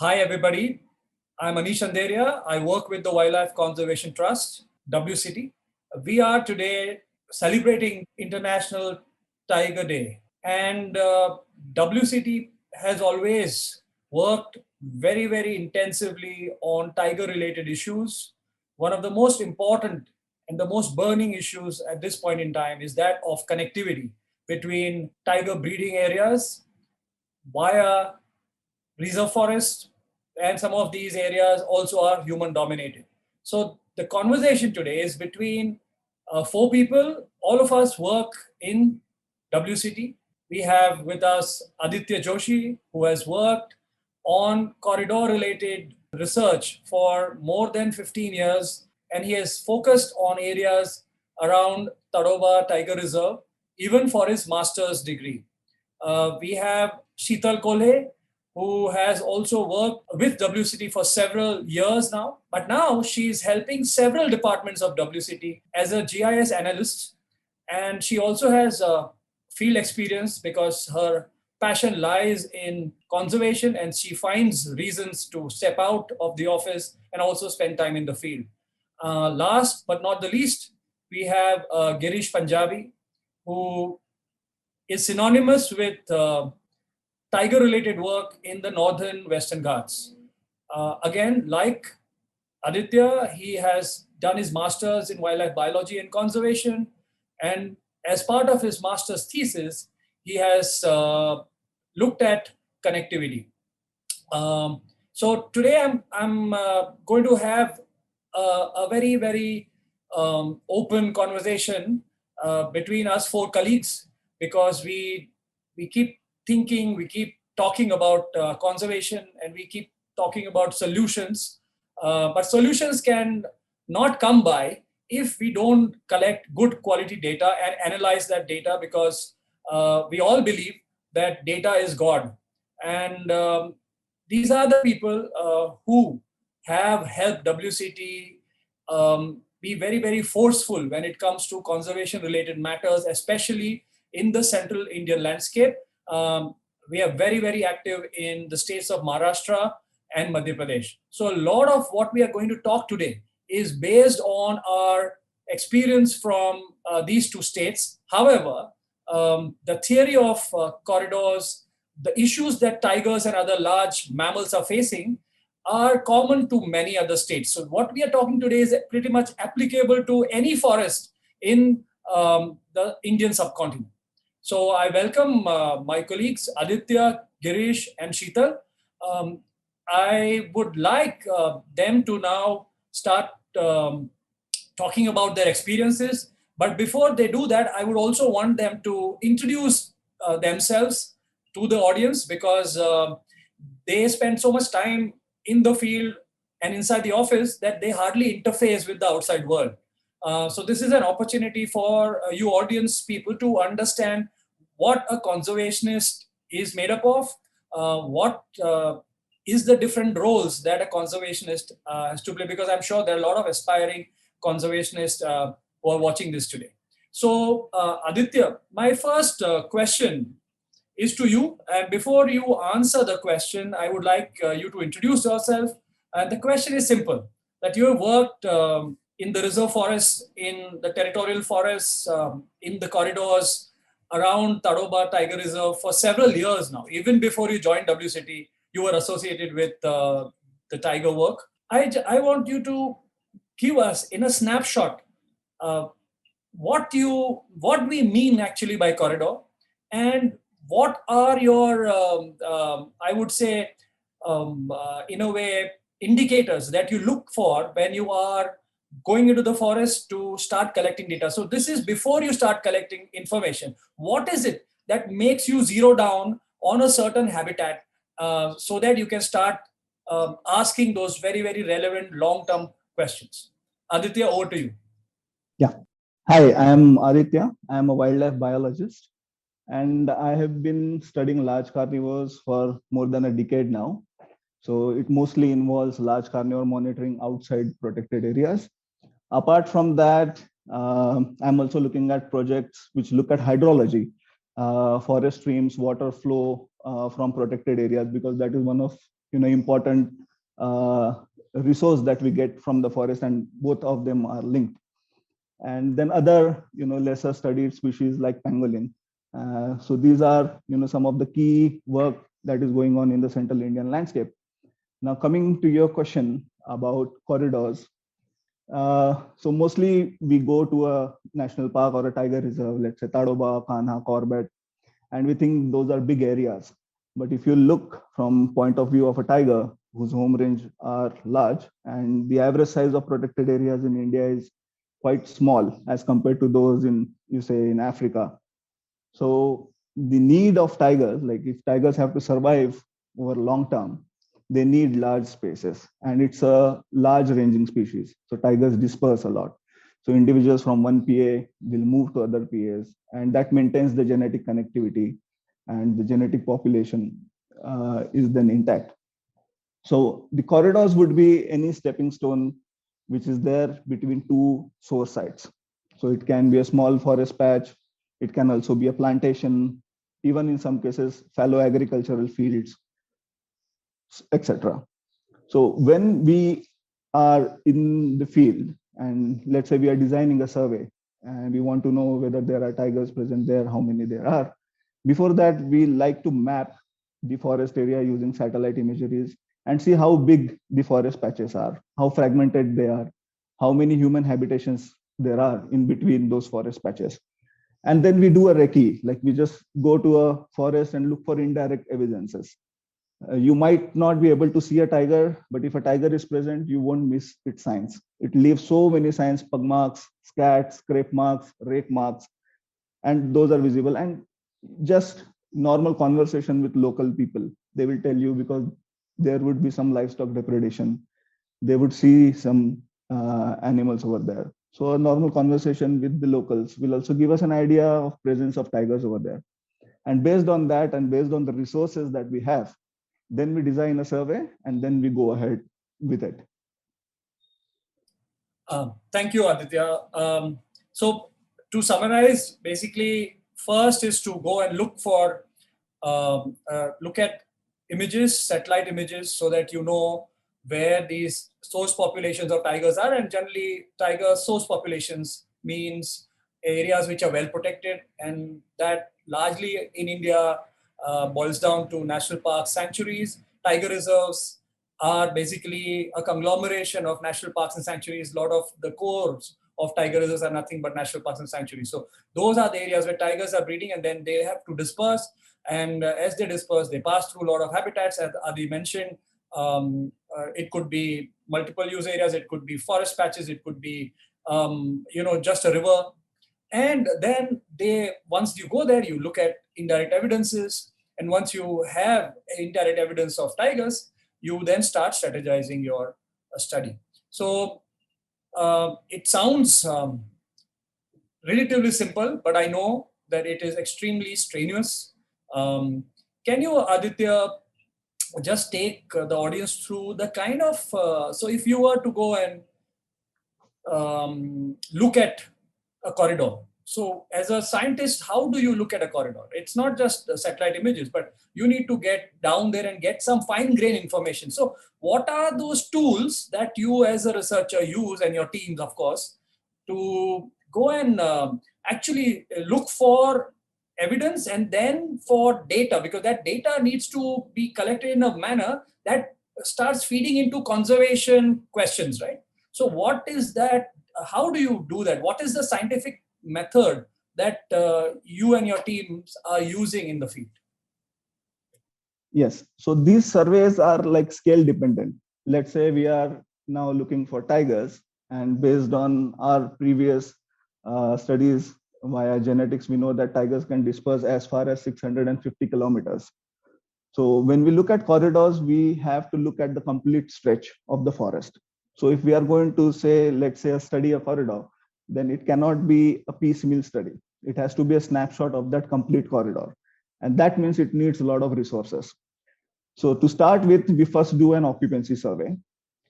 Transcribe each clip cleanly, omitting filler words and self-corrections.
Hi, everybody. I'm Anish Anderia. I work with the Wildlife Conservation Trust, WCT. We are today celebrating International Tiger Day. And WCT has always worked very, very intensively on tiger related issues. One of the most important and the most burning issues at this point in time is that of connectivity between tiger breeding areas via reserve forest, and some of these areas also are human dominated. So the conversation today is between four people. All of us work in WCT. We have with us Aditya Joshi, who has worked on corridor related research for more than 15 years, and he has focused on areas around Tadoba Tiger Reserve, even for his master's degree. We have Sheetal Kole, who has also worked with WCT for several years now. But now she's helping several departments of WCT as a GIS analyst. And she also has field experience because her passion lies in conservation and she finds reasons to step out of the office and also spend time in the field. Last but not the least, we have Girish Punjabi, who is synonymous with tiger related work in the northern Western Ghats. Again, like Aditya, he has done his master's in wildlife biology and conservation. And as part of his master's thesis, he has looked at connectivity. So today I'm going to have a very, very open conversation between us four colleagues because we keep thinking, we keep talking about conservation, and we keep talking about solutions. But solutions can not come by if we don't collect good quality data and analyze that data, because we all believe that data is God. And these are the people who have helped WCT be very, very forceful when it comes to conservation related matters, especially in the central Indian landscape. We are very, very active in the states of Maharashtra and Madhya Pradesh. So a lot of what we are going to talk today is based on our experience from these two states. However, the theory of corridors, the issues that tigers and other large mammals are facing are common to many other states. So what we are talking today is pretty much applicable to any forest in the Indian subcontinent. So I welcome my colleagues Aditya, Girish, and Sheetal. Um, I would like them to now start talking about their experiences. But before they do that, I would also want them to introduce themselves to the audience, because they spend so much time in the field and inside the office that they hardly interface with the outside world. So this is an opportunity for you audience people to understand what a conservationist is made up of, what is the different roles that a conservationist has to play, because I'm sure there are a lot of aspiring conservationists who are watching this today. So Aditya, my first question is to you. And before you answer the question, I would like you to introduce yourself. And the question is simple, that you have worked in the reserve forests, in the territorial forests, in the corridors around Tadoba Tiger Reserve for several years now. Even before you joined WCT, you were associated with the tiger work. I want you to give us in a snapshot uh, what we mean actually by corridor, and what are your I would say in a way indicators that you look for when you are going into the forest to start collecting data. So this is before you start collecting information. What is it that makes you zero down on a certain habitat so that you can start asking those very, very relevant long term questions? Aditya, over to you. Yeah. Hi, I am Aditya. I am a wildlife biologist and I have been studying large carnivores for more than a decade now. So it mostly involves large carnivore monitoring outside protected areas. Apart from that, I'm also looking at projects which look at hydrology, forest streams, water flow from protected areas, because that is one of important uh, resource that we get from the forest, and both of them are linked. And then other lesser studied species like pangolin. So these are some of the key work that is going on in the central Indian landscape. Now coming to your question about corridors, so mostly we go to a national park or a tiger reserve, let's say Tadoba, Kanha, Corbett, and we think those are big areas. But if you look from point of view of a tiger whose home range are large, and the average size of protected areas in India is quite small as compared to those in, you say, in Africa. So the need of tigers, like if tigers have to survive over long term, they need large spaces, and it's a large ranging species. So tigers disperse a lot. So individuals from one PA will move to other PAs, and that maintains the genetic connectivity, and the genetic population is then intact. So the corridors would be any stepping stone which is there between two source sites. So it can be a small forest patch, it can also be a plantation, even in some cases, fallow agricultural fields, etc. So when we are in the field, and let's say we are designing a survey, and we want to know whether there are tigers present there, how many there are. Before that, we like to map the forest area using satellite imageries and see how big the forest patches are, how fragmented they are, how many human habitations there are in between those forest patches. And then we do a recce, like we just go to a forest and look for indirect evidences. You might not be able to see a tiger, but if a tiger is present, you won't miss its signs. It leaves so many signs: pug marks, scat, scrape marks, rake marks, and those are visible. And just normal conversation with local people, they will tell you, because there would be some livestock depredation. They would see some animals over there. So a normal conversation with the locals will also give us an idea of presence of tigers over there. And based on that, and based on the resources that we have, then we design a survey, and then we go ahead with it. Thank you, Aditya. So to summarize, basically, first is to go and look at images, satellite images, so that you know where these source populations of tigers are. And generally, tiger source populations means areas which are well protected, and that largely in India boils down to national parks, sanctuaries. Tiger reserves are basically a conglomeration of national parks and sanctuaries. A lot of the cores of tiger reserves are nothing but national parks and sanctuaries. So those are the areas where tigers are breeding, and then they have to disperse. And as they disperse, they pass through a lot of habitats, as Adi mentioned. It could be multiple use areas, it could be forest patches, it could be just a river. And then once you go there, you look at indirect evidences. And once you have indirect evidence of tigers, you then start strategizing your study. So it sounds relatively simple, but I know that it is extremely strenuous. Can you, Aditya, just take the audience through the kind of, so if you were to go and look at a corridor. So as a scientist, how do you look at a corridor? It's not just the satellite images, but you need to get down there and get some fine grained information. So what are those tools that you as a researcher use, and your teams, of course, to go and actually look for evidence and then for data, because that data needs to be collected in a manner that starts feeding into conservation questions, right? So what is that? How do you do that? What is the scientific method that you and your teams are using in the field? Yes. So these surveys are like scale dependent. Let's say we are now looking for tigers, and based on our previous studies via genetics, we know that tigers can disperse as far as 650 kilometers. So when we look at corridors, we have to look at the complete stretch of the forest. So if we are going to say, let's say, study a corridor, then it cannot be a piecemeal study. It has to be a snapshot of that complete corridor. And that means it needs a lot of resources. So to start with, we first do an occupancy survey.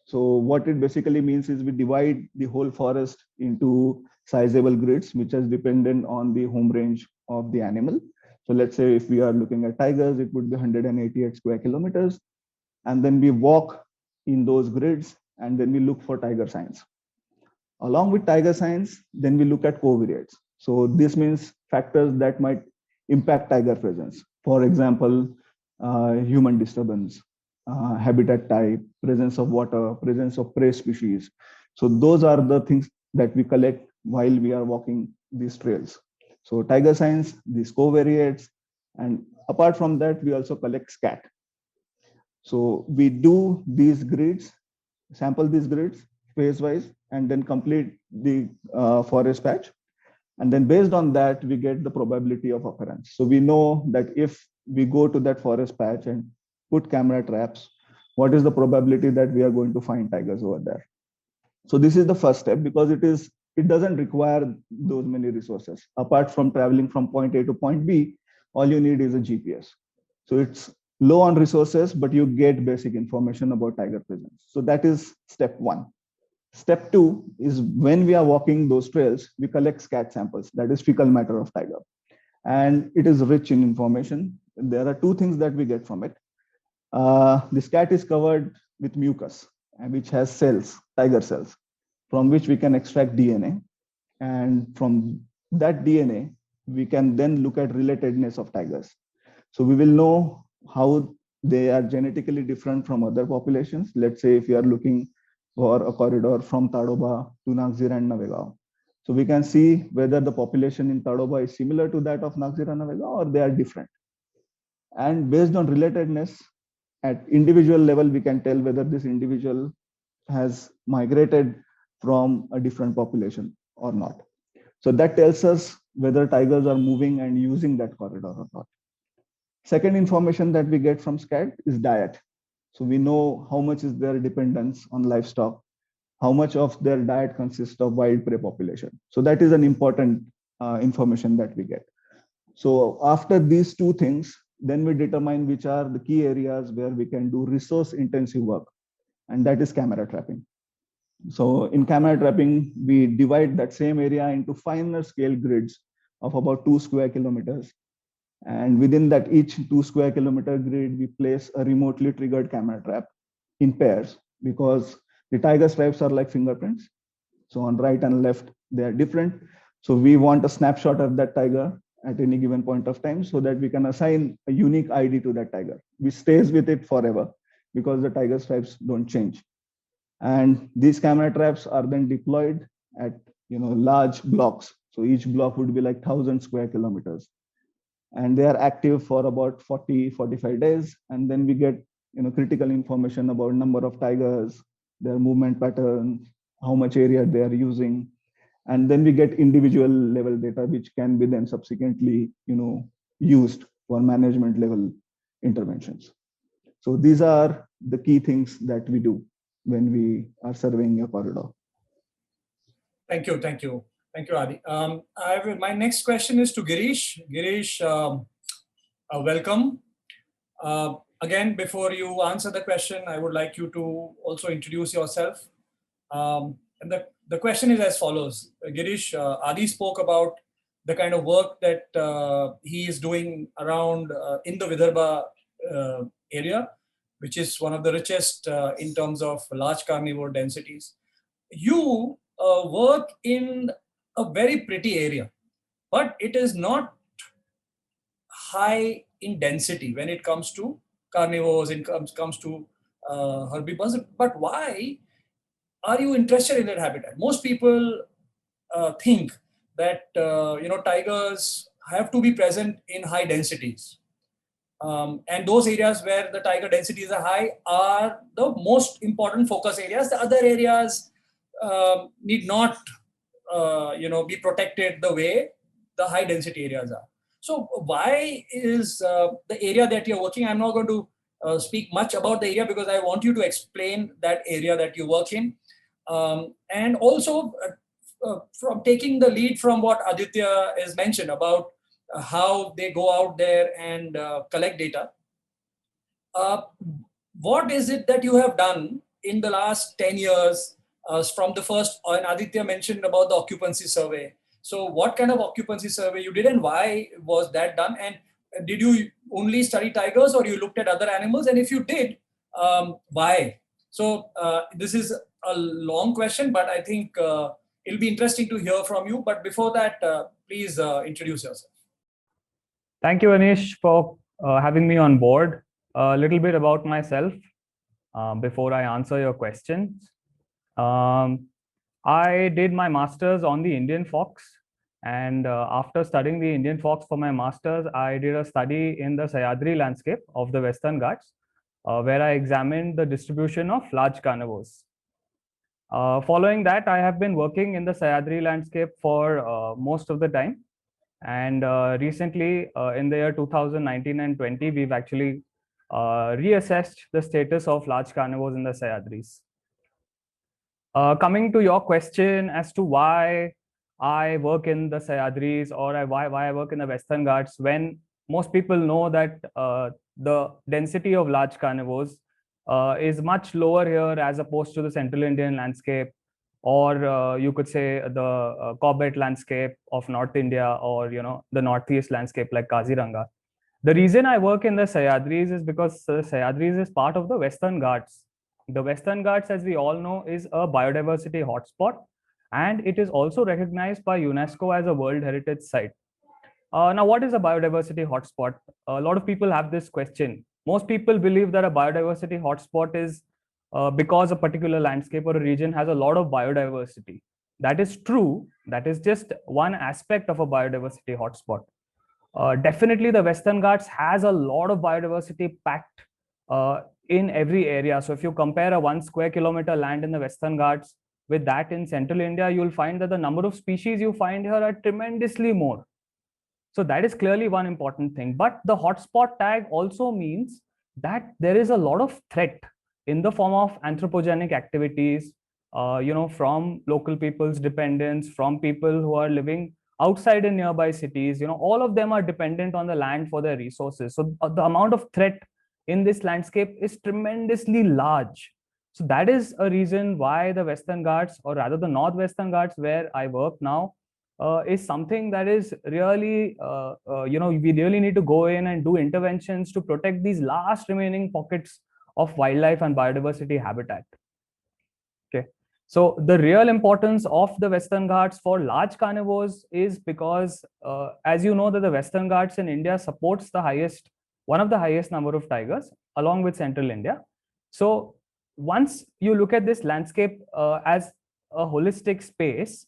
So what it basically means is we divide the whole forest into sizable grids, which is dependent on the home range of the animal. So let's say if we are looking at tigers, it would be 188 square kilometers. and then we walk in those grids, and then we look for tiger signs. Along with tiger signs, then we look at covariates. So this means factors that might impact tiger presence. For example, human disturbance, habitat type, presence of water, presence of prey species. So those are the things that we collect while we are walking these trails. So tiger signs, these covariates, and apart from that, we also collect scat. So we do these grids, sample these grids phase wise, and then complete the forest patch. And then based on that, we get the probability of occurrence. So we know that if we go to that forest patch and put camera traps, what is the probability that we are going to find tigers over there? So this is the first step, because it doesn't require those many resources. Apart from traveling from point A to point B, all you need is a GPS. So it's low on resources, but you get basic information about tiger presence. So that is step one. Step two is when we are walking those trails, we collect scat samples, that is fecal matter of tiger. And it is rich in information. There are two things that we get from it. The scat is covered with mucus, which has cells, tiger cells, from which we can extract DNA. And from that DNA, we can then look at relatedness of tigers. So we will know how they are genetically different from other populations. Let's say if you are looking for a corridor from Tadoba to Nagzir and Navegao. So we can see whether the population in Tadoba is similar to that of Nagzir and Navegao, or they are different. And based on relatedness, at individual level, we can tell whether this individual has migrated from a different population or not. So that tells us whether tigers are moving and using that corridor or not. Second information that we get from SCAT is diet. So we know how much is their dependence on livestock, how much of their diet consists of wild prey population. So that is an important information that we get. So after these two things, then we determine which are the key areas where we can do resource intensive work, and that is camera trapping. So in camera trapping, we divide that same area into finer scale grids of about 2 square kilometers. And within that each 2 square kilometer grid, we place a remotely triggered camera trap in pairs, because the tiger stripes are like fingerprints. So on right and left, they are different. So we want a snapshot of that tiger at any given point of time, so that we can assign a unique ID to that tiger, which stays with it forever, because the tiger stripes don't change. And these camera traps are then deployed at large blocks. So each block would be like 1,000 square kilometers. And they are active for about 40-45 days. And then we get critical information about number of tigers, their movement patterns, how much area they are using. And then we get individual level data, which can be then subsequently used for management level interventions. So these are the key things that we do when we are surveying a corridor. Thank you, thank you, thank you, Adi. My next question is to Girish. Girish, welcome. Again, before you answer the question, I would like you to also introduce yourself. And the question is as follows. Girish, Adi spoke about the kind of work that he is doing around in the Vidarbha area, which is one of the richest in terms of large carnivore densities. You work in a very pretty area, but it is not high in density when it comes to carnivores, it comes to herbivores. But why are you interested in that habitat? Most people think that tigers have to be present in high densities. And those areas where the tiger densities are high are the most important focus areas. The other areas need not, be protected the way the high density areas are. So why is the area that you're working? I'm not going to speak much about the area, because I want you to explain that area that you work in, and also from taking the lead from what Aditya has mentioned about how they go out there and collect data. Uh, what is it that you have done in the last 10 years from the first, and Aditya mentioned about the occupancy survey. So what kind of occupancy survey you did, and why was that done? And did you only study tigers, or you looked at other animals? And if you did, Why? So this is a long question, but I think it'll be interesting to hear from you. But before that, please introduce yourself. Thank you, Anish, for having me on board. A little bit about myself before I answer your questions. Um, I did my master's on the Indian fox. And after studying the Indian fox for my master's, I did a study in the Sahyadri landscape of the Western Ghats, where I examined the distribution of large carnivores. Following that, I have been working in the Sahyadri landscape for most of the time. And recently, in the year 2019 and 20, we've actually reassessed the status of large carnivores in the Sahyadris. Coming to your question as to why I work in the Sahyadris or why I work in the Western Ghats, when most people know that the density of large carnivores is much lower here as opposed to the Central Indian landscape, or you could say the Corbett landscape of North India, or the Northeast landscape like Kaziranga. The reason I work in the Sahyadris is because the Sahyadris is part of the Western Ghats. The Western Ghats, as we all know, is a biodiversity hotspot, and it is also recognized by UNESCO as a World Heritage Site. Now, what is a biodiversity hotspot? A lot of people have this question. Most people believe that a biodiversity hotspot is because a particular landscape or a region has a lot of biodiversity. That is true. That is just one aspect of a biodiversity hotspot. Definitely, the Western Ghats has a lot of biodiversity packed in every area. So if you compare a 1 square kilometer land in the Western Ghats with that in Central India, you'll find that the number of species you find here are tremendously more. So that is clearly one important thing. But the hotspot tag also means that there is a lot of threat in the form of anthropogenic activities, from local people's dependents, from people who are living outside in nearby cities. All of them are dependent on the land for their resources. So the amount of threat in this landscape is tremendously large. So that is a reason why the Western Ghats, or rather the Northwestern Ghats, where I work now, is something that is really, we really need to go in and do interventions to protect these last remaining pockets of wildlife and biodiversity habitat. Okay. So the real importance of the Western Ghats for large carnivores is because, as you know, that the Western Ghats in India supports one of the highest number of tigers, along with Central India. So once you look at this landscape as a holistic space,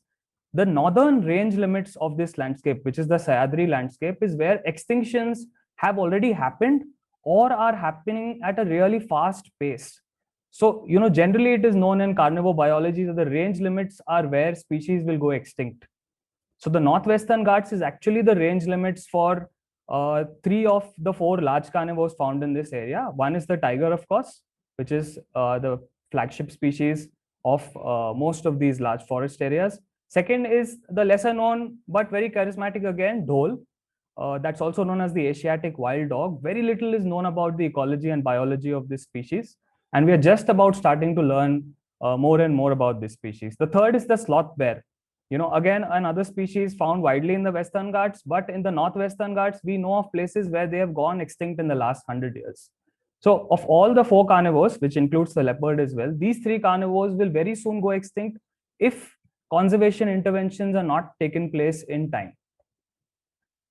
the northern range limits of this landscape, which is the Sahyadri landscape, is where extinctions have already happened or are happening at a really fast pace. So, generally it is known in carnivore biology that the range limits are where species will go extinct. So the Northwestern Ghats is actually the range limits for 3 of the 4 large carnivores found in this area. One is the tiger, of course, which is the flagship species of most of these large forest areas. Second is the lesser known but very charismatic again, dhole. That's also known as the Asiatic wild dog. Very little is known about the ecology and biology of this species, and we are just about starting to learn more and more about this species. The third is the sloth bear. Again, another species found widely in the Western Ghats, but in the Northwestern Ghats, we know of places where they have gone extinct in the last 100 years. So of all the 4 carnivores, which includes the leopard as well, these 3 carnivores will very soon go extinct if conservation interventions are not taken place in time.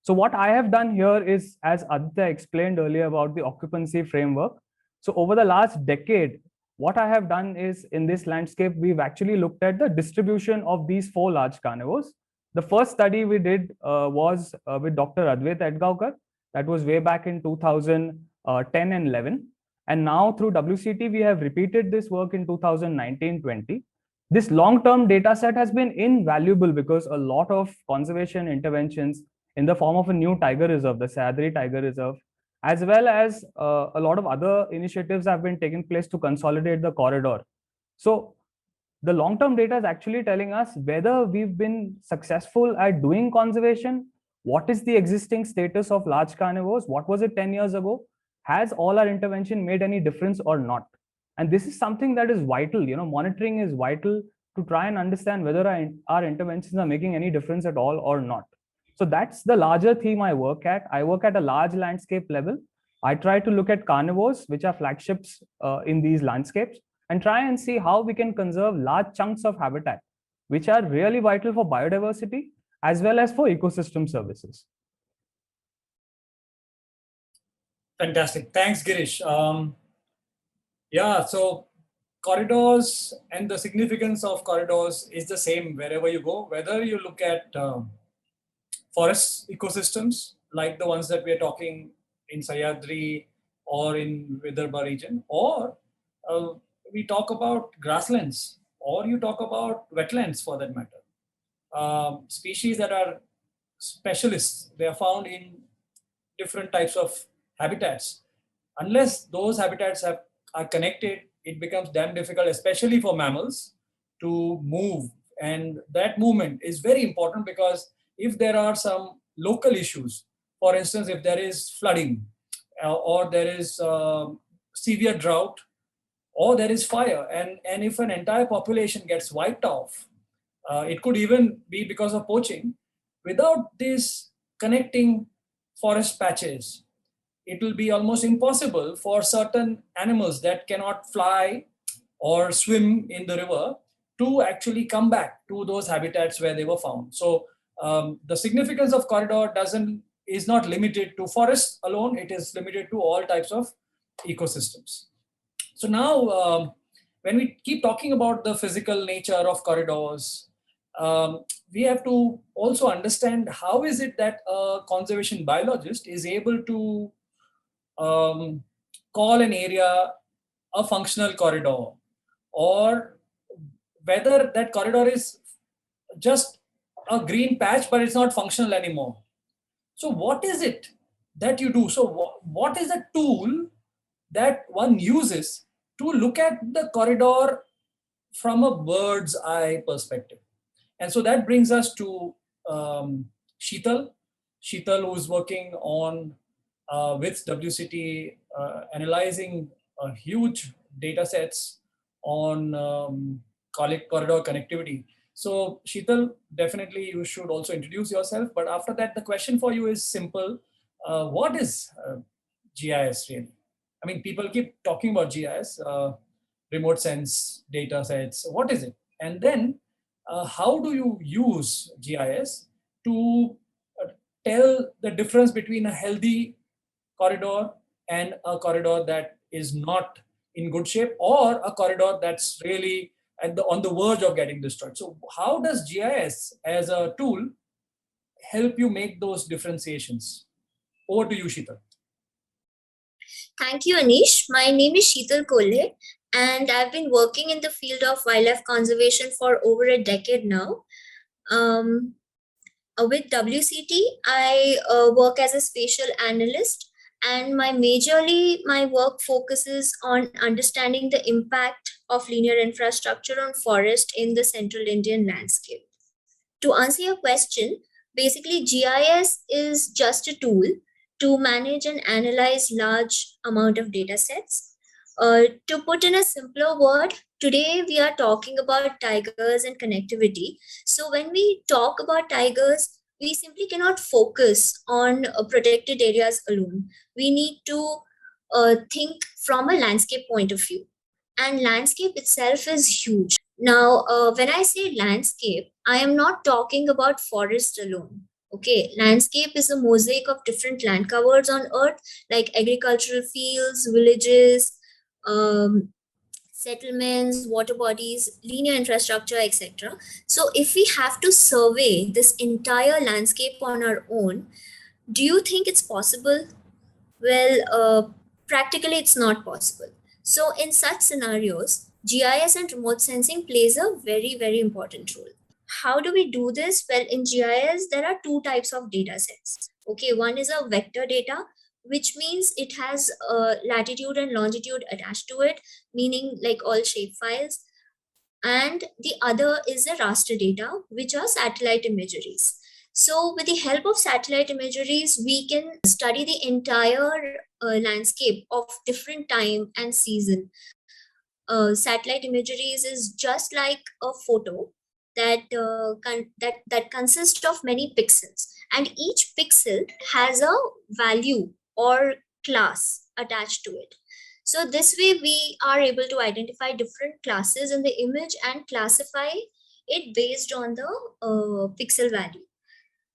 So what I have done here is, as Aditya explained earlier about the occupancy framework. So over the last decade, what I have done is, in this landscape, we've actually looked at the distribution of these 4 large carnivores. The first study we did was with Dr. Advait Edgaonkar. That was way back in 2010 and 11. And now through WCT, we have repeated this work in 2019-20. This long-term data set has been invaluable because a lot of conservation interventions in the form of a new tiger reserve, the Sahyadri Tiger Reserve, as well as a lot of other initiatives have been taking place to consolidate the corridor. So the long-term data is actually telling us whether we've been successful at doing conservation, what is the existing status of large carnivores, what was it 10 years ago, has all our intervention made any difference or not? And this is something that is vital. Monitoring is vital to try and understand whether our interventions are making any difference at all or not. So that's the larger theme I work at. I work at a large landscape level. I try to look at carnivores, which are flagships in these landscapes, and try and see how we can conserve large chunks of habitat, which are really vital for biodiversity as well as for ecosystem services. Fantastic. Thanks, Girish. Yeah, so corridors and the significance of corridors is the same wherever you go, whether you look at forest ecosystems like the ones that we are talking in Sayadri or in Vidarbha region, or uh, we talk about grasslands, or you talk about wetlands for that matter. Species that are specialists, they are found in different types of habitats. Unless those habitats are connected, it becomes damn difficult, especially for mammals, to move. And that movement is very important because if there are some local issues, for instance, if there is flooding or there is severe drought or there is fire, and if an entire population gets wiped off, it could even be because of poaching. Without these connecting forest patches, it will be almost impossible for certain animals that cannot fly or swim in the river to actually come back to those habitats where they were found. So the significance of corridor doesn't is not limited to forests alone. It is limited to all types of ecosystems. So now, when we keep talking about the physical nature of corridors, we have to also understand how is it that a conservation biologist is able to um, call an area a functional corridor, or whether that corridor is just a green patch but it's not functional anymore. So what is it that you do? So what is the tool that one uses to look at the corridor from a bird's eye perspective? And so that brings us to Sheetal. Sheetal, who's working on with WCT, analyzing huge data sets on corridor connectivity. So Sheetal, definitely you should also introduce yourself. But after that, the question for you is simple. What is GIS really? I mean, people keep talking about GIS, remote sense data sets. What is it? And then how do you use GIS to tell the difference between a healthy corridor and a corridor that is not in good shape, or a corridor that's really on the verge of getting destroyed? So how does GIS as a tool help you make those differentiations? Over to you, Sheetal. Thank you, Anish. My name is Sheetal Kolhe, and I've been working in the field of wildlife conservation for over a decade now. With WCT, I work as a spatial analyst, and my work focuses on understanding the impact of linear infrastructure on forest in the central Indian landscape. To answer your question, basically GIS is just a tool to manage and analyze large amount of data sets. To put in a simpler word, today we are talking about tigers and connectivity. So when we talk about tigers, we simply cannot focus on protected areas alone. We need to think from a landscape point of view. And landscape itself is huge. Now, when I say landscape, I am not talking about forest alone. Okay, landscape is a mosaic of different land covers on earth, like agricultural fields, villages, settlements, water bodies, linear infrastructure, etc. So if we have to survey this entire landscape on our own, do you think it's possible? Well, practically it's not possible. So in such scenarios, GIS and remote sensing plays a very, very important role. How do we do this? Well, in GIS, there are two types of data sets. Okay, one is a vector data, which means it has latitude and longitude attached to it, meaning like all shape files. And the other is the raster data, which are satellite imageries. So with the help of satellite imageries, we can study the entire landscape of different time and season. Satellite imageries is just like a photo that consists of many pixels, and each pixel has a value or class attached to it. So this way we are able to identify different classes in the image and classify it based on the pixel value.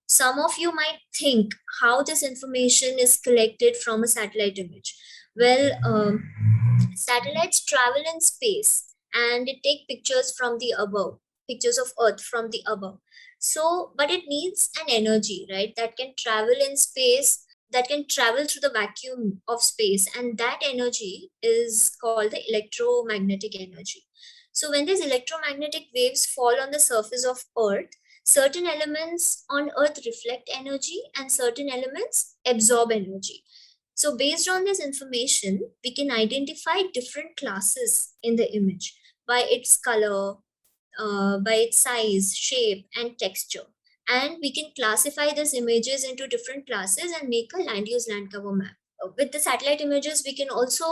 Some of you might think how this information is collected from a satellite image. Well, satellites travel in space and it take pictures from the above, pictures of Earth from the above. So, but it needs an energy, right? That can travel in space, that can travel through the vacuum of space, and that energy is called the electromagnetic energy. So, when these electromagnetic waves fall on the surface of Earth, certain elements on Earth reflect energy and certain elements absorb energy. So based on this information, we can identify different classes in the image by its color, by its size, shape, and texture. And we can classify these images into different classes and make a land use land cover map. With the satellite images, we can also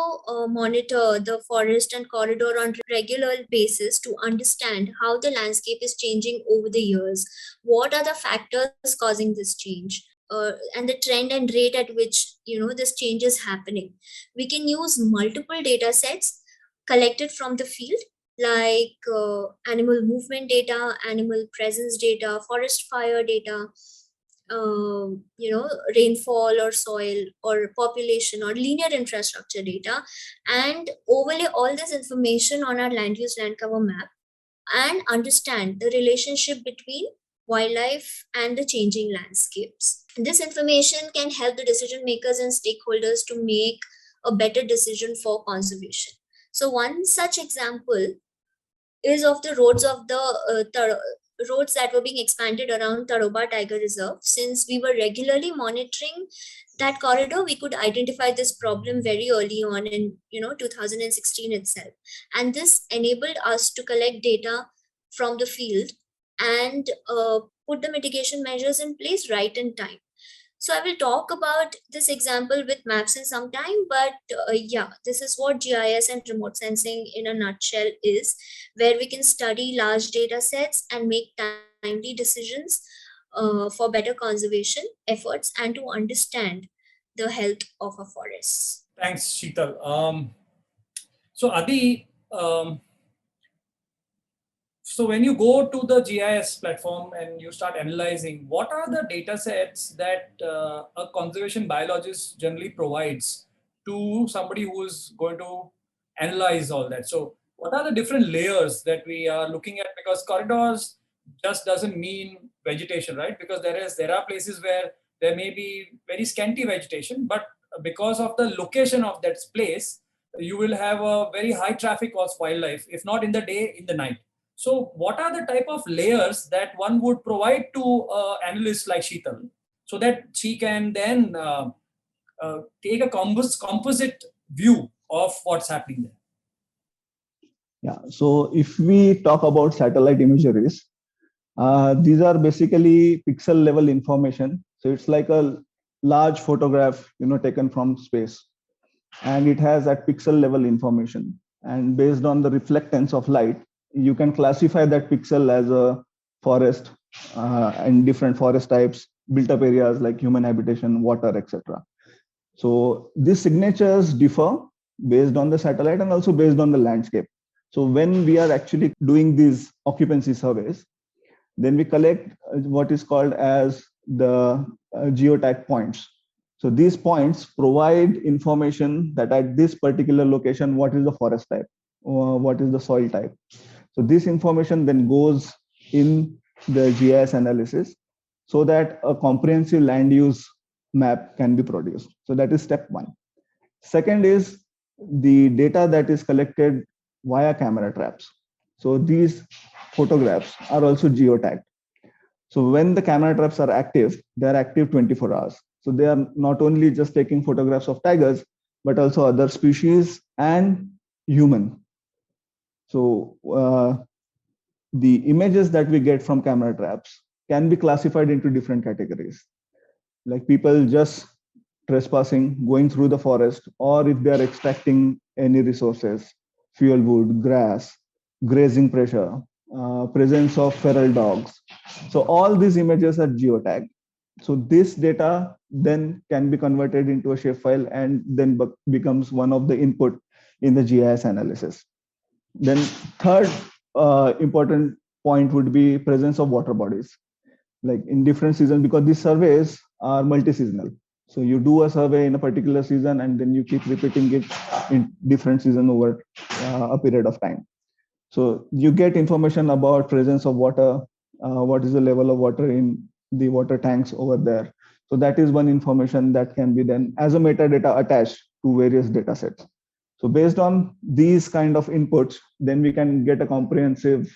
monitor the forest and corridor on regular basis to understand how the landscape is changing over the years. What are the factors causing this change? And the trend and rate at which this change is happening. We can use multiple data sets collected from the field, like animal movement data, animal presence data, forest fire data, rainfall or soil or population or linear infrastructure data, and overlay all this information on our land use land cover map and understand the relationship between wildlife and the changing landscapes. This information can help the decision makers and stakeholders to make a better decision for conservation. So one such example is of the roads of the roads that were being expanded around Taroba Tiger Reserve. Since we were regularly monitoring that corridor, we could identify this problem very early on in 2016 itself, and this enabled us to collect data from the field and put the mitigation measures in place right in time. So I will talk about this example with maps in some time, but yeah, this is what GIS and remote sensing in a nutshell is, where we can study large data sets and make timely decisions for better conservation efforts and to understand the health of our forests. Thanks, Sheetal. So Adi, so when you go to the GIS platform and you start analyzing, what are the data sets that a conservation biologist generally provides to somebody who is going to analyze all that? So what are the different layers that we are looking at? Because corridors just doesn't mean vegetation, right? Because there are places where there may be very scanty vegetation, but because of the location of that place, you will have a very high traffic of wildlife, if not in the day, in the night. So what are the type of layers that one would provide to analysts like Sheetal so that she can then take a composite view of what's happening there? Yeah, so if we talk about satellite imageries, these are basically pixel level information. So it's like a large photograph, taken from space, and it has that pixel level information. And based on the reflectance of light, you can classify that pixel as a forest and different forest types, built up areas like human habitation, water, etc. So these signatures differ based on the satellite and also based on the landscape. So when we are actually doing these occupancy surveys, then we collect what is called as the geotag points. So these points provide information that at this particular location, what is the forest type, what is the soil type. So this information then goes in the GIS analysis so that a comprehensive land use map can be produced. So that is step one. Second is the data that is collected via camera traps. So these photographs are also geotagged. So when the camera traps are active, they are active 24 hours. So they are not only just taking photographs of tigers, but also other species and human. So the images that we get from camera traps can be classified into different categories, like people just trespassing, going through the forest, or if they are extracting any resources, fuel wood, grass, grazing pressure, presence of feral dogs. So all these images are geotagged. So this data then can be converted into a shapefile and then becomes one of the input in the GIS analysis. Then third important point would be presence of water bodies, like in different seasons, because these surveys are multi-seasonal. So you do a survey in a particular season and then you keep repeating it in different seasons over a period of time. So you get information about presence of water, what is the level of water in the water tanks over there. So that is one information that can be then as a metadata attached to various data sets. So based on these kind of inputs, then we can get a comprehensive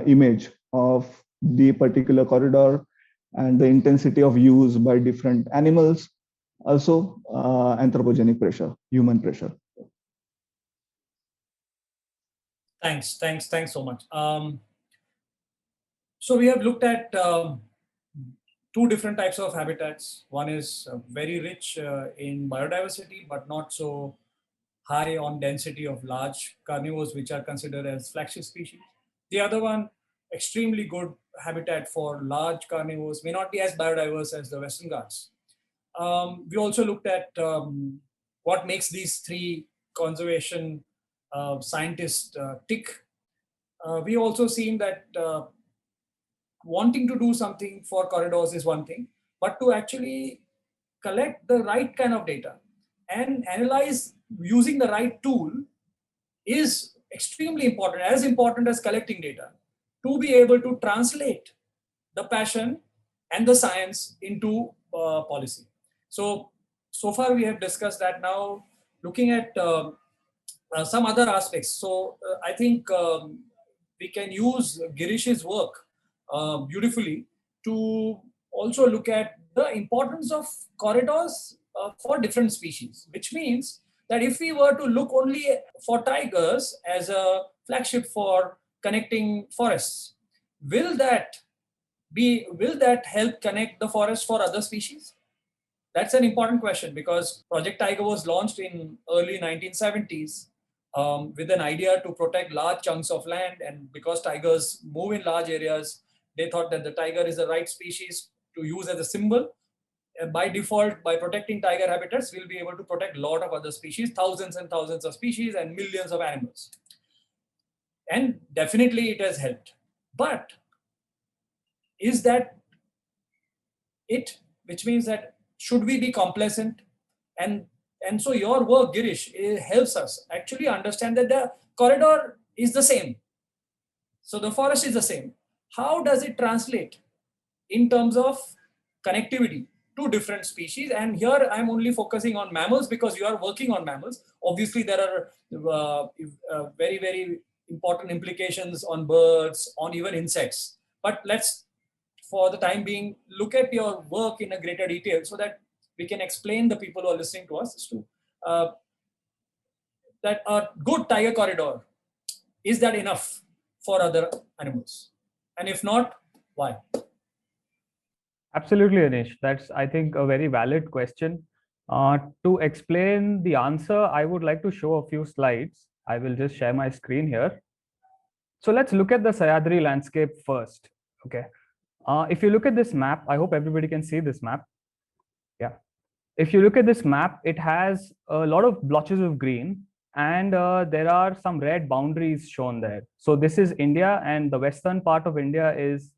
image of the particular corridor and the intensity of use by different animals, also anthropogenic pressure, human pressure. Thanks so much. So we have looked at two different types of habitats. One is very rich in biodiversity, but not so high on density of large carnivores, which are considered as flagship species. The other one, extremely good habitat for large carnivores, may not be as biodiverse as the Western Ghats. We also looked at what makes these three conservation scientists tick. We also seen that wanting to do something for corridors is one thing, but to actually collect the right kind of data and analyze using the right tool is extremely important, as important as collecting data, to be able to translate the passion and the science into policy. So far we have discussed that. Now looking at some other aspects. So I think we can use Girish's work beautifully to also look at the importance of corridors for different species, which means that if we were to look only for tigers as a flagship for connecting forests, will that help connect the forest for other species? That's an important question, because Project Tiger was launched in early 1970s with an idea to protect large chunks of land. And because tigers move in large areas, they thought that the tiger is the right species to use as a symbol. By default, by protecting tiger habitats, we'll be able to protect a lot of other species, thousands and thousands of species and millions of animals. And definitely it has helped. But is that it? Which means that should we be complacent? And so your work, Girish, helps us actually understand that the corridor is the same. So the forest is the same. How does it translate in terms of connectivity to different species? And here I'm only focusing on mammals because you are working on mammals. Obviously, there are very, very important implications on birds, on even insects. But let's, for the time being, look at your work in a greater detail so that we can explain the people who are listening to us as to that a good tiger corridor, is that enough for other animals? And if not, why? Absolutely, Anish. That's, I think, a very valid question. To explain the answer, I would like to show a few slides. I will just share my screen here. So let's look at the Sahyadri landscape first. Okay. If you look at this map, I hope everybody can see this map. Yeah. If you look at this map, it has a lot of blotches of green, and there are some red boundaries shown there. So this is India, and the western part of India is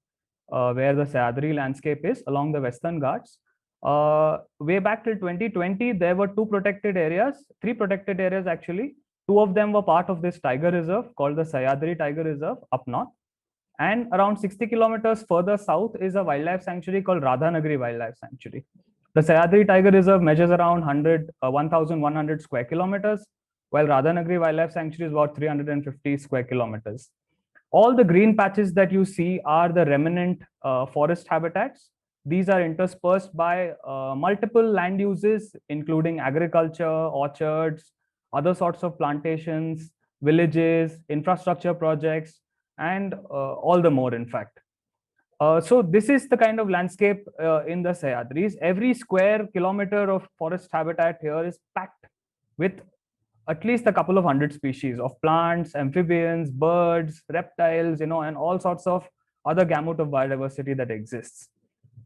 where the Sahyadri landscape is along the Western Ghats. Way back till 2020, there were three protected areas actually. Two of them were part of this tiger reserve called the Sahyadri Tiger Reserve up north. And around 60 kilometers further south is a wildlife sanctuary called Radhanagari Wildlife Sanctuary. The Sahyadri Tiger Reserve measures around 1,100 square kilometers, while Radhanagari Wildlife Sanctuary is about 350 square kilometers. All the green patches that you see are the remnant forest habitats. These are interspersed by multiple land uses, including agriculture, orchards, other sorts of plantations, villages, infrastructure projects, and all the more, in fact. So this is the kind of landscape in the Sahyadris. Every square kilometer of forest habitat here is packed with at least a couple of hundred species of plants, amphibians, birds, reptiles, and all sorts of other gamut of biodiversity that exists.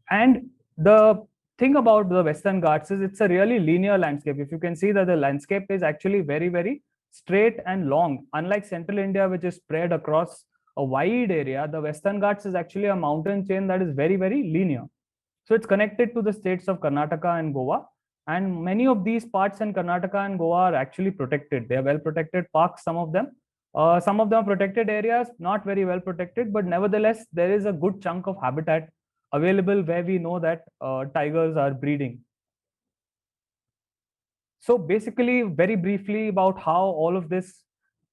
And the thing about the Western Ghats is it's a really linear landscape. If you can see that the landscape is actually very, very straight and long. Unlike Central India, which is spread across a wide area, the Western Ghats is actually a mountain chain that is very, very linear. So it's connected to the states of Karnataka and Goa. And many of these parts in Karnataka and Goa are actually protected. They are well protected parks, some of them. Some of them are protected areas, not very well protected, but nevertheless, there is a good chunk of habitat available where we know that tigers are breeding. So basically, very briefly about how all of this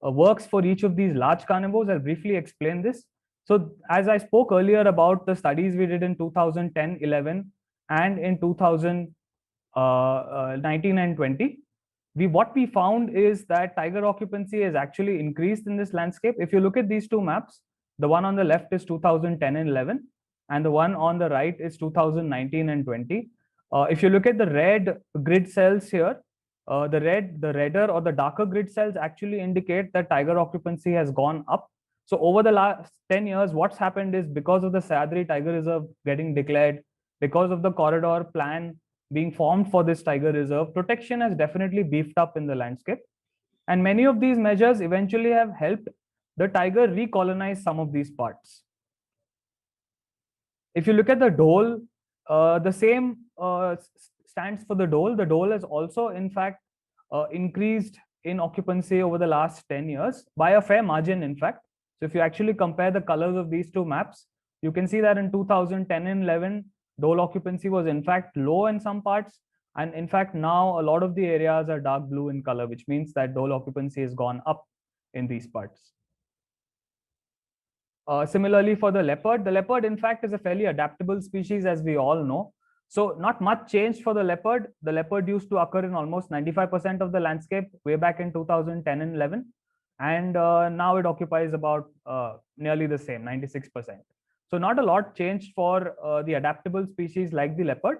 works for each of these large carnivores, I'll briefly explain this. So as I spoke earlier about the studies we did in 2010-11 and in 2019 and 20, what we found is that tiger occupancy has actually increased in this landscape. If you look at these two maps, the one on the left is 2010 and 11, and the one on the right is 2019 and 20. If you look at the red grid cells here, the redder or the darker grid cells actually indicate that tiger occupancy has gone up. So over the last 10 years, what's happened is because of the Sahyadri Tiger Reserve getting declared, because of the corridor plan being formed for this tiger reserve, protection has definitely beefed up in the landscape. And many of these measures eventually have helped the tiger recolonize some of these parts. If you look at the dhole, the same stands for the dhole. The dhole has also, in fact, increased in occupancy over the last 10 years by a fair margin, in fact. So if you actually compare the colors of these two maps, you can see that in 2010 and 11, dhole occupancy was in fact low in some parts. And in fact, now a lot of the areas are dark blue in color, which means that dhole occupancy has gone up in these parts. Similarly, for the leopard, in fact, is a fairly adaptable species, as we all know. So not much changed for the leopard. The leopard used to occur in almost 95% of the landscape way back in 2010 and 11. And now it occupies about nearly the same, 96%. So not a lot changed for the adaptable species like the leopard.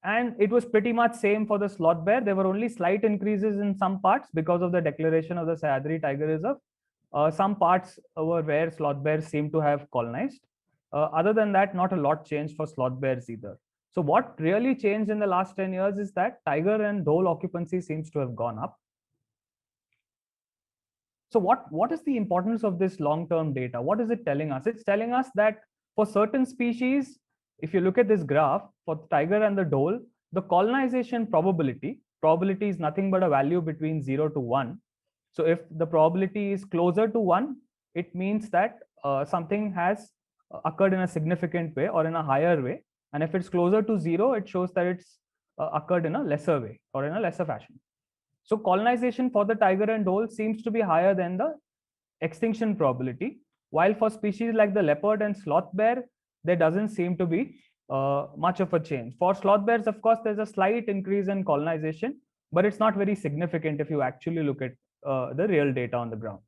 And it was pretty much same for the sloth bear. There were only slight increases in some parts because of the declaration of the Sahyadri Tiger Reserve. Some parts were where sloth bears seem to have colonized. Other than that, not a lot changed for sloth bears either. So what really changed in the last 10 years is that tiger and dhole occupancy seems to have gone up. So what is the importance of this long-term data? What is it telling us? It's telling us that for certain species, if you look at this graph, for the tiger and the dhole, the colonization probability is nothing but a value between 0 to 1. So if the probability is closer to 1, it means that something has occurred in a significant way or in a higher way. And if it's closer to 0, it shows that it's occurred in a lesser way or in a lesser fashion. So colonization for the tiger and dhole seems to be higher than the extinction probability, while for species like the leopard and sloth bear, there doesn't seem to be much of a change. For sloth bears, of course, there's a slight increase in colonization, but it's not very significant if you actually look at the real data on the ground.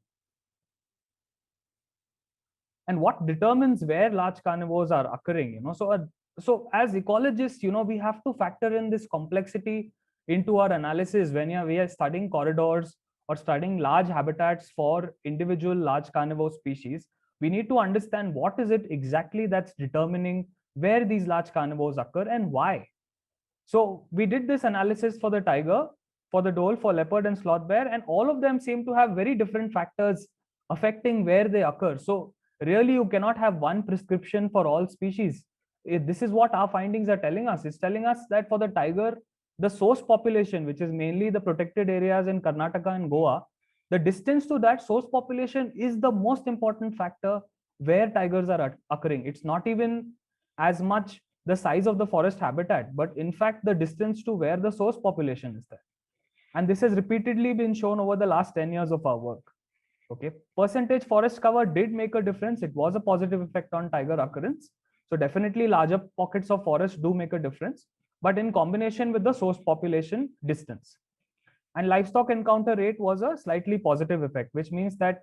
And what determines where large carnivores are occurring? So as ecologists, we have to factor in this complexity into our analysis when we are studying corridors or studying large habitats for individual large carnivore species. We need to understand what is it exactly that's determining where these large carnivores occur and why. So we did this analysis for the tiger, for the dhole, for leopard and sloth bear, and all of them seem to have very different factors affecting where they occur. So really, you cannot have one prescription for all species. This is what our findings are telling us. It's telling us that for the tiger, the source population, which is mainly the protected areas in Karnataka and Goa, the distance to that source population is the most important factor where tigers are occurring. It's not even as much the size of the forest habitat, but in fact, the distance to where the source population is there. And this has repeatedly been shown over the last 10 years of our work. Okay, percentage forest cover did make a difference. It was a positive effect on tiger occurrence. So definitely larger pockets of forest do make a difference, but in combination with the source population distance. And livestock encounter rate was a slightly positive effect, which means that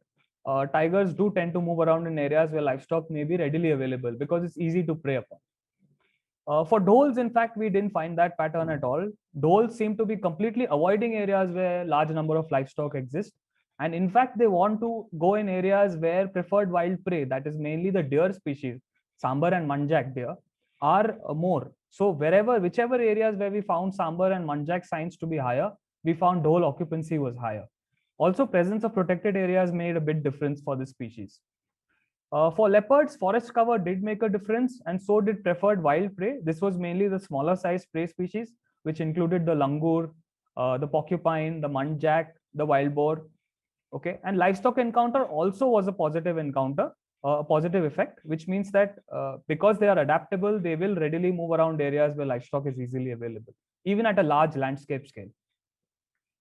tigers do tend to move around in areas where livestock may be readily available because it's easy to prey upon. For dholes, in fact, we didn't find that pattern at all. Dholes seem to be completely avoiding areas where large number of livestock exist. And in fact, they want to go in areas where preferred wild prey, that is mainly the deer species, sambar and manjak deer, are more. So whichever areas where we found sambar and manjak signs to be higher, we found dhole occupancy was higher. Also, presence of protected areas made a big difference for this species. For leopards, forest cover did make a difference, and so did preferred wild prey. This was mainly the smaller size prey species, which included the langur, the porcupine, the manjak, the wild boar. Okay, and livestock encounter also was a positive encounter, a positive effect, which means that because they are adaptable, they will readily move around areas where livestock is easily available, even at a large landscape scale.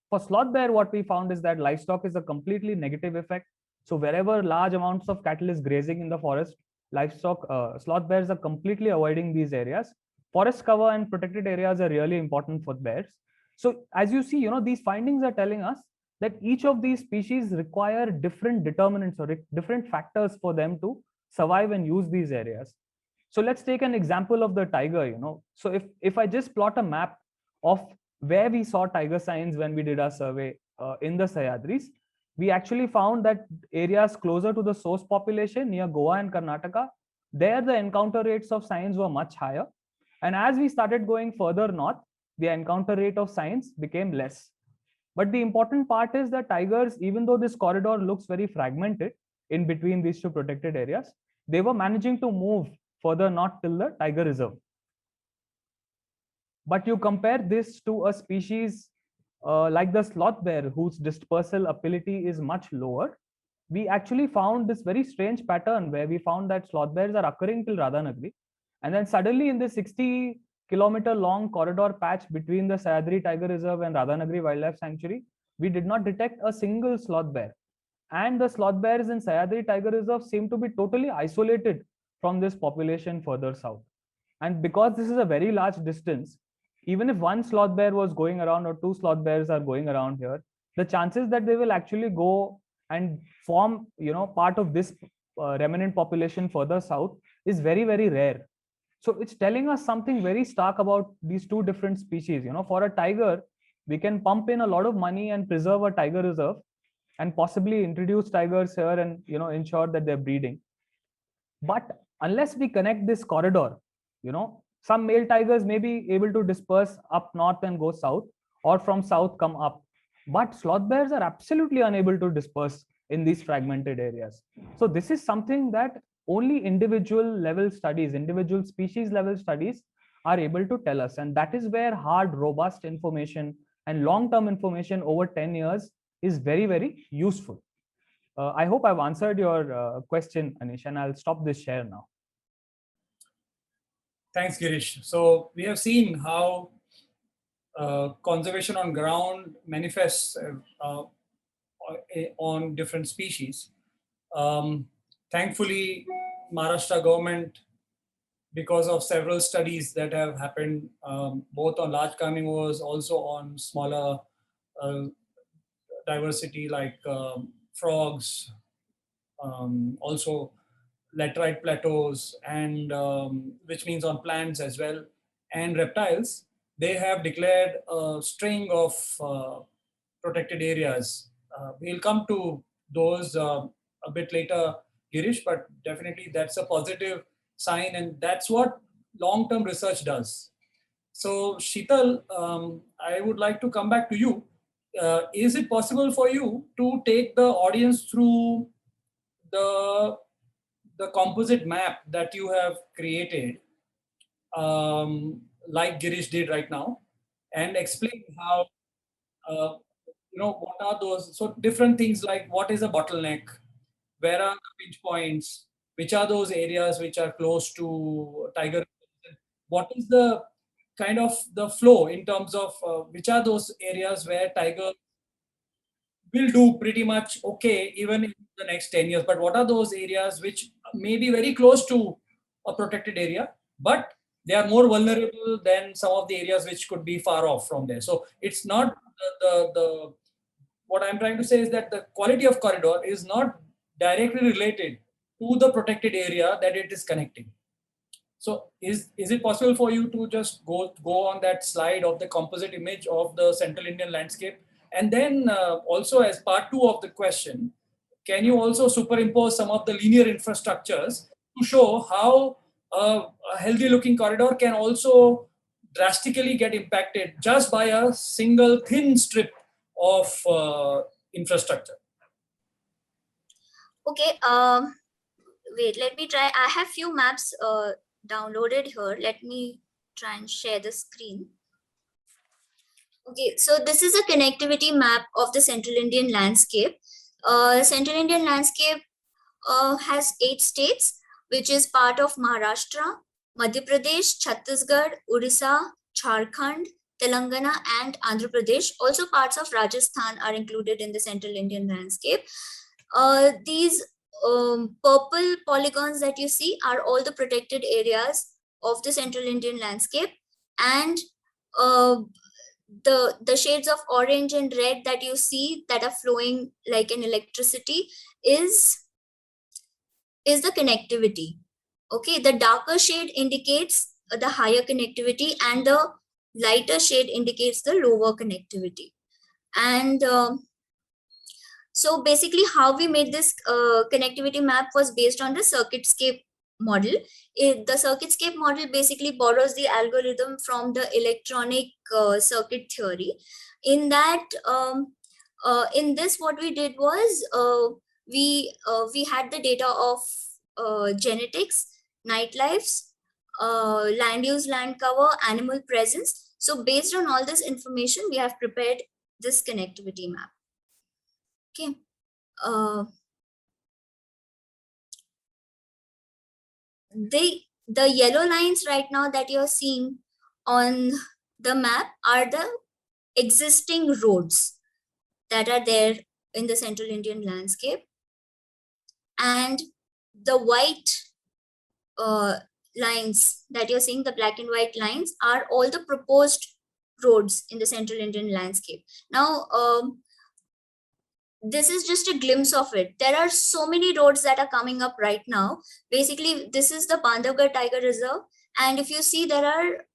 For sloth bear, what we found is that livestock is a completely negative effect. So wherever large amounts of cattle is grazing in the forest, livestock, sloth bears are completely avoiding these areas. Forest cover and protected areas are really important for bears. So as you see, these findings are telling us that each of these species require different determinants or different factors for them to survive and use these areas. So let's take an example of the tiger. So if I just plot a map of where we saw tiger signs when we did our survey in the Sahyadris, we actually found that areas closer to the source population near Goa and Karnataka, there the encounter rates of signs were much higher. And as we started going further north, the encounter rate of signs became less. But the important part is that tigers, even though this corridor looks very fragmented in between these two protected areas, they were managing to move further north till the tiger reserve. But you compare this to a species like the sloth bear, whose dispersal ability is much lower, we actually found this very strange pattern where we found that sloth bears are occurring till Radhanagri. And then suddenly in the 60-kilometer long corridor patch between the Sahyadri Tiger Reserve and Radhanagri Wildlife Sanctuary, we did not detect a single sloth bear. And the sloth bears in Sahyadri Tiger Reserve seem to be totally isolated from this population further south. And because this is a very large distance, even if one sloth bear was going around or two sloth bears are going around here, the chances that they will actually go and form, part of this remnant population further south is very, very rare. So it's telling us something very stark about these two different species. For a tiger, we can pump in a lot of money and preserve a tiger reserve and possibly introduce tigers here and ensure that they're breeding. But unless we connect this corridor, some male tigers may be able to disperse up north and go south, or from south come up. But sloth bears are absolutely unable to disperse in these fragmented areas. So this is something that only individual level studies, individual species level studies are able to tell us. And that is where hard, robust information and long-term information over 10 years is very, very useful. I hope I've answered your question, Anish, and I'll stop this share now. Thanks, Girish. So we have seen how conservation on ground manifests on different species. Thankfully, Maharashtra government, because of several studies that have happened, both on large carnivores, also on smaller diversity like frogs, also laterite plateaus, and which means on plants as well, and reptiles, they have declared a string of protected areas. We'll come to those a bit later, Girish, but definitely that's a positive sign, and that's what long-term research does. So, Sheetal, I would like to come back to you. Is it possible for you to take the audience through the composite map that you have created, like Girish did right now, and explain how, what are those, so different things like what is a bottleneck, where are the pinch points, which are those areas which are close to tiger, what is the kind of the flow in terms of which are those areas where tiger will do pretty much okay even in the next 10 years. But what are those areas which may be very close to a protected area, but they are more vulnerable than some of the areas which could be far off from there. So it's not the what I'm trying to say is that the quality of corridor is not directly related to the protected area that it is connecting. So is it possible for you to just go on that slide of the composite image of the Central Indian landscape And then also as part two of the question, can you also superimpose some of the linear infrastructures to show how a healthy looking corridor can also drastically get impacted just by a single thin strip of infrastructure? Okay, wait, let me try. I have few maps downloaded here. Let me try and share the screen. Okay, so this is a connectivity map of the Central Indian landscape. Central Indian landscape has 8 states, which is part of Maharashtra, Madhya Pradesh, Chhattisgarh, Orissa, Jharkhand, Telangana, and Andhra Pradesh. Also, parts of Rajasthan are included in the Central Indian landscape. These purple polygons that you see are all the protected areas of the Central Indian landscape, and the shades of orange and red that you see that are flowing like an electricity is the connectivity. Okay, the darker shade indicates the higher connectivity, and the lighter shade indicates the lower connectivity. And so basically how we made this connectivity map was based on the circuitscape model. The circuitscape model basically borrows the algorithm from the electronic circuit theory. In that, in this, what we did was we had the data of genetics, nightlives, land use, land cover, animal presence. So based on all this information, we have prepared this connectivity map. Okay. The yellow lines right now that you're seeing on the map are the existing roads that are there in the Central Indian landscape, and the white lines that you're seeing, the black and white lines, are all the proposed roads in the Central Indian landscape. Now, this is just a glimpse of it. There are so many roads that are coming up right now. Basically, this is the Bandhavgarh Tiger Reserve. And if you see, there are,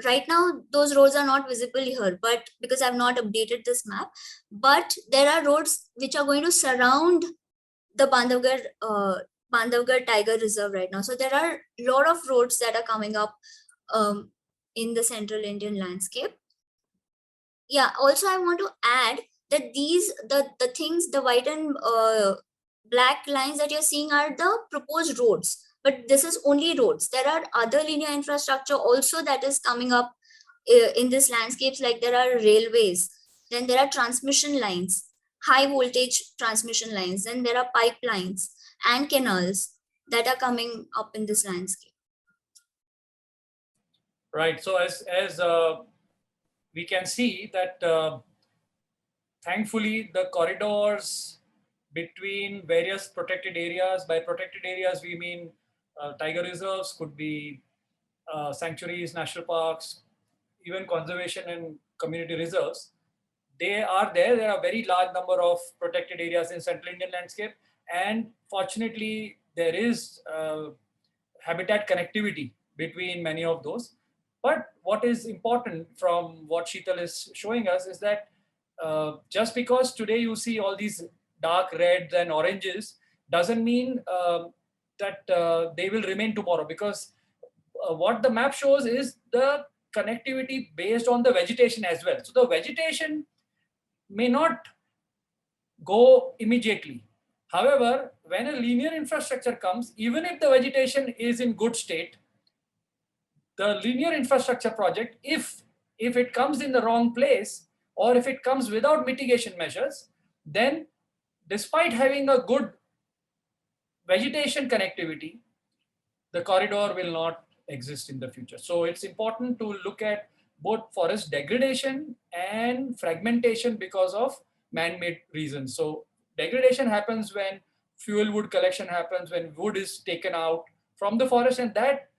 right now, those roads are not visible here, but because I've not updated this map, but there are roads which are going to surround the Bandhavgarh Tiger Reserve right now. So there are a lot of roads that are coming up in the Central Indian landscape. Yeah, also I want to add that these, the things, the white and black lines that you're seeing are the proposed roads, but this is only roads. There are other linear infrastructure also that is coming up in this landscapes, like there are railways, then there are transmission lines, high voltage transmission lines, then there are pipelines and canals that are coming up in this landscape. Right. So as we can see that thankfully the corridors between various protected areas, by protected areas we mean tiger reserves, could be sanctuaries, national parks, even conservation and community reserves, they are there. There are a very large number of protected areas in Central Indian landscape, and fortunately there is habitat connectivity between many of those. But what is important from what Sheetal is showing us is that just because today you see all these dark reds and oranges doesn't mean that they will remain tomorrow, because what the map shows is the connectivity based on the vegetation as well. So the vegetation may not go immediately. However, when a linear infrastructure comes, even if the vegetation is in good state, the linear infrastructure project, if it comes in the wrong place, or if it comes without mitigation measures, then despite having a good vegetation connectivity, the corridor will not exist in the future. So it's important to look at both forest degradation and fragmentation because of man-made reasons. So degradation happens when fuel wood collection happens, when wood is taken out from the forest, and that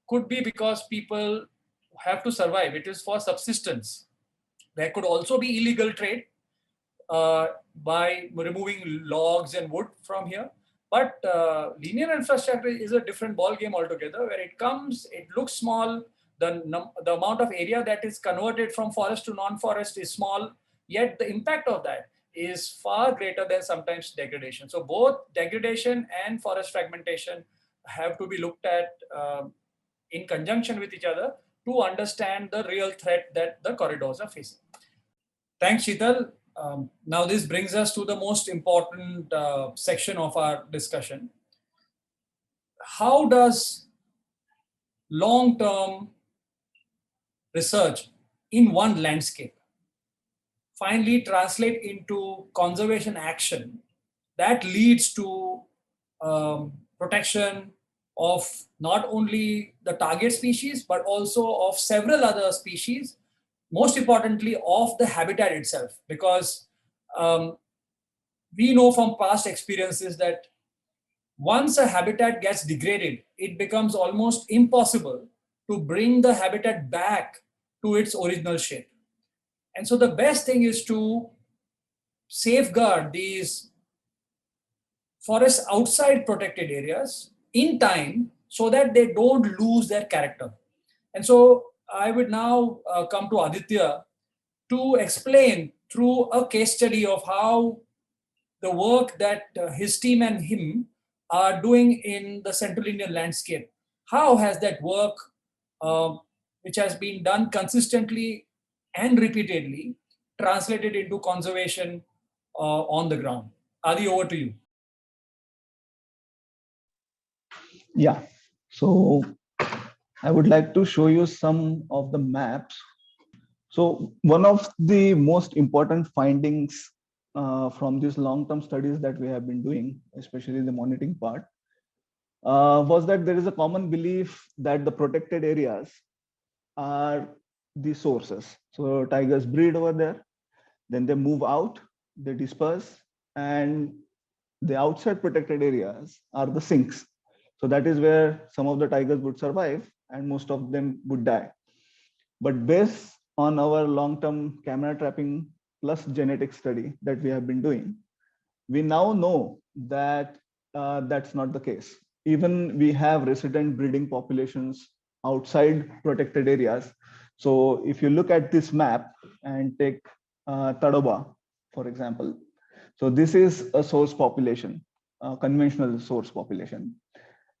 could be because people have to survive. It is for subsistence. There could also be illegal trade by removing logs and wood from here. But linear infrastructure is a different ball game altogether. Where it comes, it looks small. The amount of area that is converted from forest to non-forest is small. Yet the impact of that is far greater than sometimes degradation. So both degradation and forest fragmentation have to be looked at in conjunction with each other to understand the real threat that the corridors are facing. Thanks, Sheetal. Now this brings us to the most important section of our discussion. How does long-term research in one landscape finally translate into conservation action that leads to protection of not only the target species, but also of several other species, most importantly of the habitat itself? Because we know from past experiences that once a habitat gets degraded, it becomes almost impossible to bring the habitat back to its original shape. And so the best thing is to safeguard these forests outside protected areas in time so that they don't lose their character. And so I would now come to Aditya to explain through a case study of how the work that his team and him are doing in the Central Indian landscape. How has that work, which has been done consistently and repeatedly, translated into conservation on the ground? Adi, over to you. Yeah. So I would like to show you some of the maps. So one of the most important findings from these long-term studies that we have been doing, especially the monitoring part, was that there is a common belief that the protected areas are the sources. So tigers breed over there, then they move out, they disperse, and the outside protected areas are the sinks. So that is where some of the tigers would survive and most of them would die. But based on our long-term camera trapping plus genetic study that we have been doing, we now know that that's not the case. Even we have resident breeding populations outside protected areas. So if you look at this map and take Tadoba, for example, so this is a source population, a conventional source population.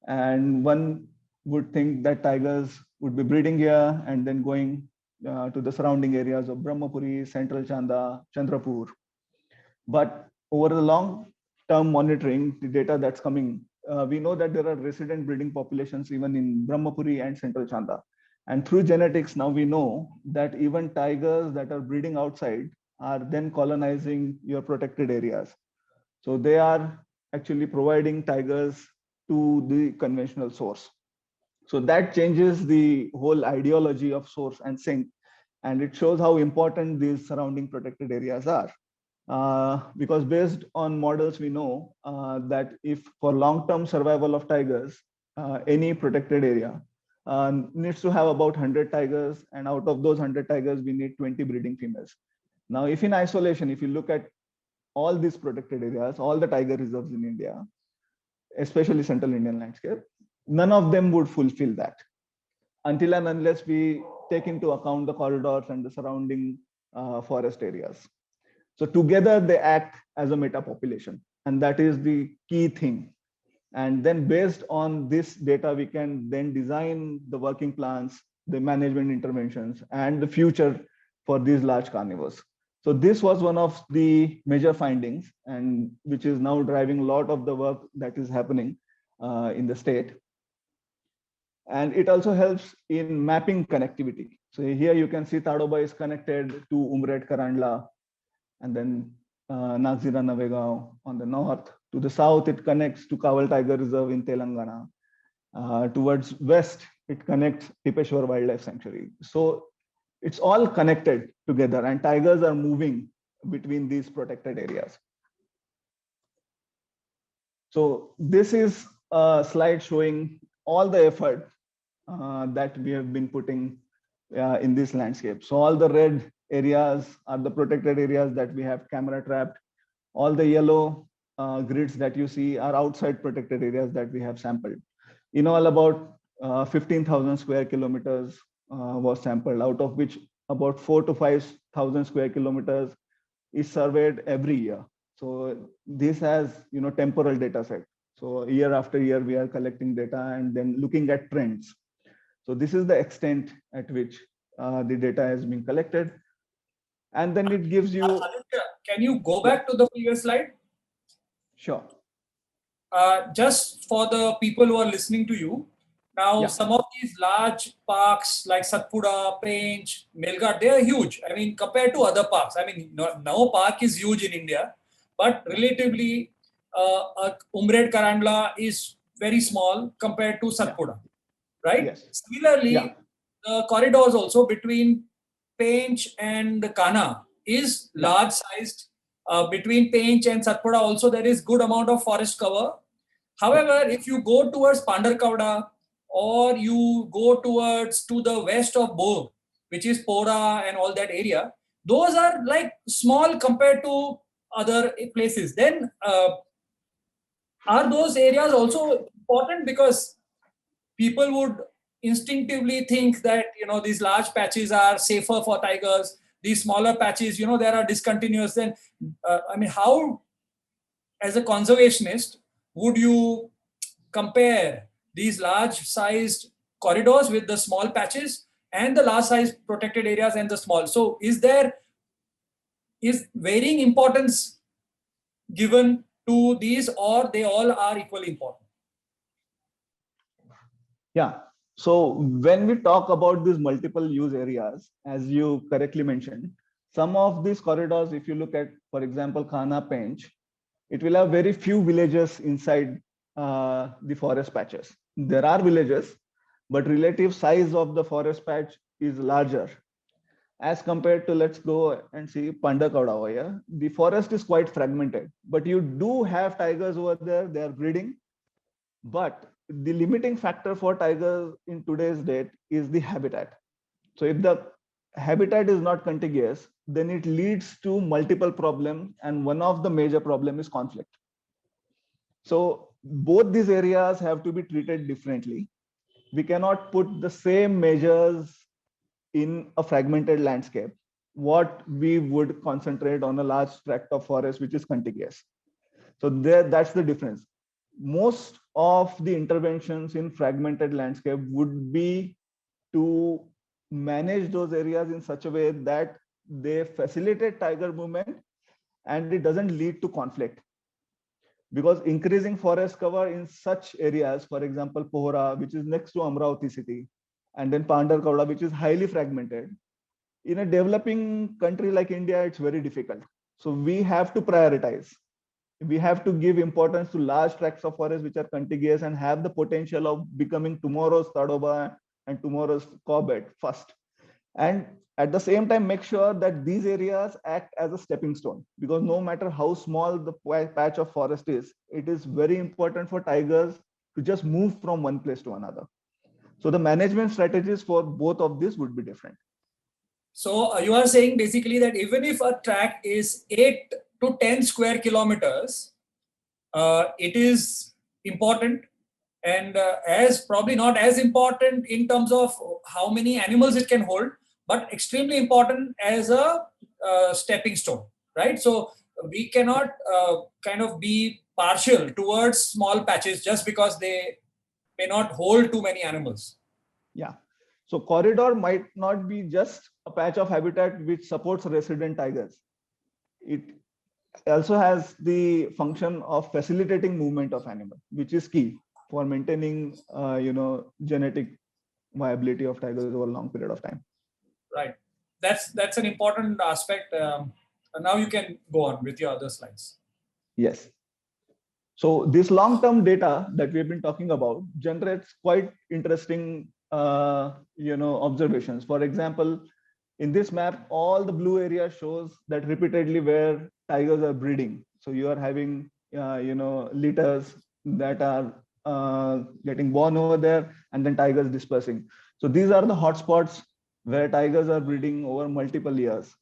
And one would think that tigers would be breeding here and then going to the surrounding areas of Brahmapuri, Central Chanda, Chandrapur. But over the long term monitoring, the data that's coming, we know that there are resident breeding populations even in Brahmapuri and Central Chanda. And through genetics, now we know that even tigers that are breeding outside are then colonizing your protected areas. So they are actually providing tigers to the conventional source. So that changes the whole ideology of source and sink, and it shows how important these surrounding protected areas are. Because based on models, we know that if for long-term survival of tigers, any protected area needs to have about 100 tigers, and out of those 100 tigers, we need 20 breeding females. Now, if in isolation, if you look at all these protected areas, all the tiger reserves in India, especially Central Indian landscape, none of them would fulfill that until and unless we take into account the corridors and the surrounding forest areas. So together they act as a meta population, and that is the key thing. And then based on this data, we can then design the working plans, the management interventions, and the future for these large carnivores. So this was one of the major findings, and which is now driving a lot of the work that is happening in the state. And it also helps in mapping connectivity. So here you can see Tadoba is connected to Umred Karandla, and then Nagzira Navegao on the north. To the south, it connects to Kawal Tiger Reserve in Telangana. Towards west, it connects Tipeshwar Wildlife Sanctuary. So it's all connected together, and tigers are moving between these protected areas. So this is a slide showing all the effort that we have been putting in this landscape. So all the red areas are the protected areas that we have camera trapped. All the yellow grids that you see are outside protected areas that we have sampled. In all, about 15,000 square kilometers was sampled, out of which about 4,000 to 5,000 square kilometers is surveyed every year. So this has, temporal data set. So year after year, we are collecting data and then looking at trends. So this is the extent at which the data has been collected. And then it gives you. Aditya, can you go Yeah. back to the previous slide? Sure. Just for the people who are listening to you, now Yeah. some of these large parks like Satpura, Pench, Melghat, they are huge. I mean, compared to other parks. I mean, no park is huge in India, but relatively, Umred Karandla is very small compared to Satpura, right? Yes. Similarly, Yeah. the corridors also between Pench and Kana is Yeah. large sized. Between Pench and Satpura also there is good amount of forest cover. However, if you go towards Pandarkavda or you go towards to the west of Bog, which is Pora and all that area, those are like small compared to other places. Then are those areas also important? Because people would instinctively think that these large patches are safer for tigers, these smaller patches there are discontinuous. Then I mean, how as a conservationist would you compare these large sized corridors with the small patches and the large sized protected areas and the small? So is varying importance given to these, or they all are equally important? Yeah. So when we talk about these multiple use areas, as you correctly mentioned, some of these corridors, if you look at, for example, Khana Pench, it will have very few villages inside the forest patches. There are villages, but relative size of the forest patch is larger as compared to, let's go and see Pandakauda over here. The forest is quite fragmented, but you do have tigers over there. They are breeding, but the limiting factor for tigers in today's date is the habitat. So if the habitat is not contiguous, then it leads to multiple problems, and one of the major problem is conflict. So both these areas have to be treated differently. We cannot put the same measures in a fragmented landscape what we would concentrate on a large tract of forest which is contiguous. So that's the difference. Most of the interventions in fragmented landscape would be to manage those areas in such a way that they facilitate tiger movement and it doesn't lead to conflict. Because increasing forest cover in such areas, for example, Pohra, which is next to Amravati city, and then Pandarkauda, which is highly fragmented, in a developing country like India, it's very difficult. So we have to prioritize. We have to give importance to large tracts of forest which are contiguous and have the potential of becoming tomorrow's Tadoba and tomorrow's Corbett first. And at the same time, make sure that these areas act as a stepping stone, because no matter how small the patch of forest is, it is very important for tigers to just move from one place to another. So the management strategies for both of these would be different. So you are saying basically that even if a track is 8 to 10 square kilometers, it is important, and as probably not as important in terms of how many animals it can hold, but extremely important as a stepping stone, right? So we cannot kind of be partial towards small patches just because they may not hold too many animals. Yeah. So corridor might not be just a patch of habitat which supports resident tigers. It also has the function of facilitating movement of animal, which is key for maintaining, genetic viability of tigers over a long period of time. Right. That's an important aspect. Now you can go on with your other slides. Yes. So this long-term data that we've been talking about generates quite interesting, observations. For example, in this map, all the blue area shows that repeatedly where tigers are breeding. So you are having, litters that are getting born over there, and then tigers dispersing. So these are the hotspots where tigers are breeding over multiple years.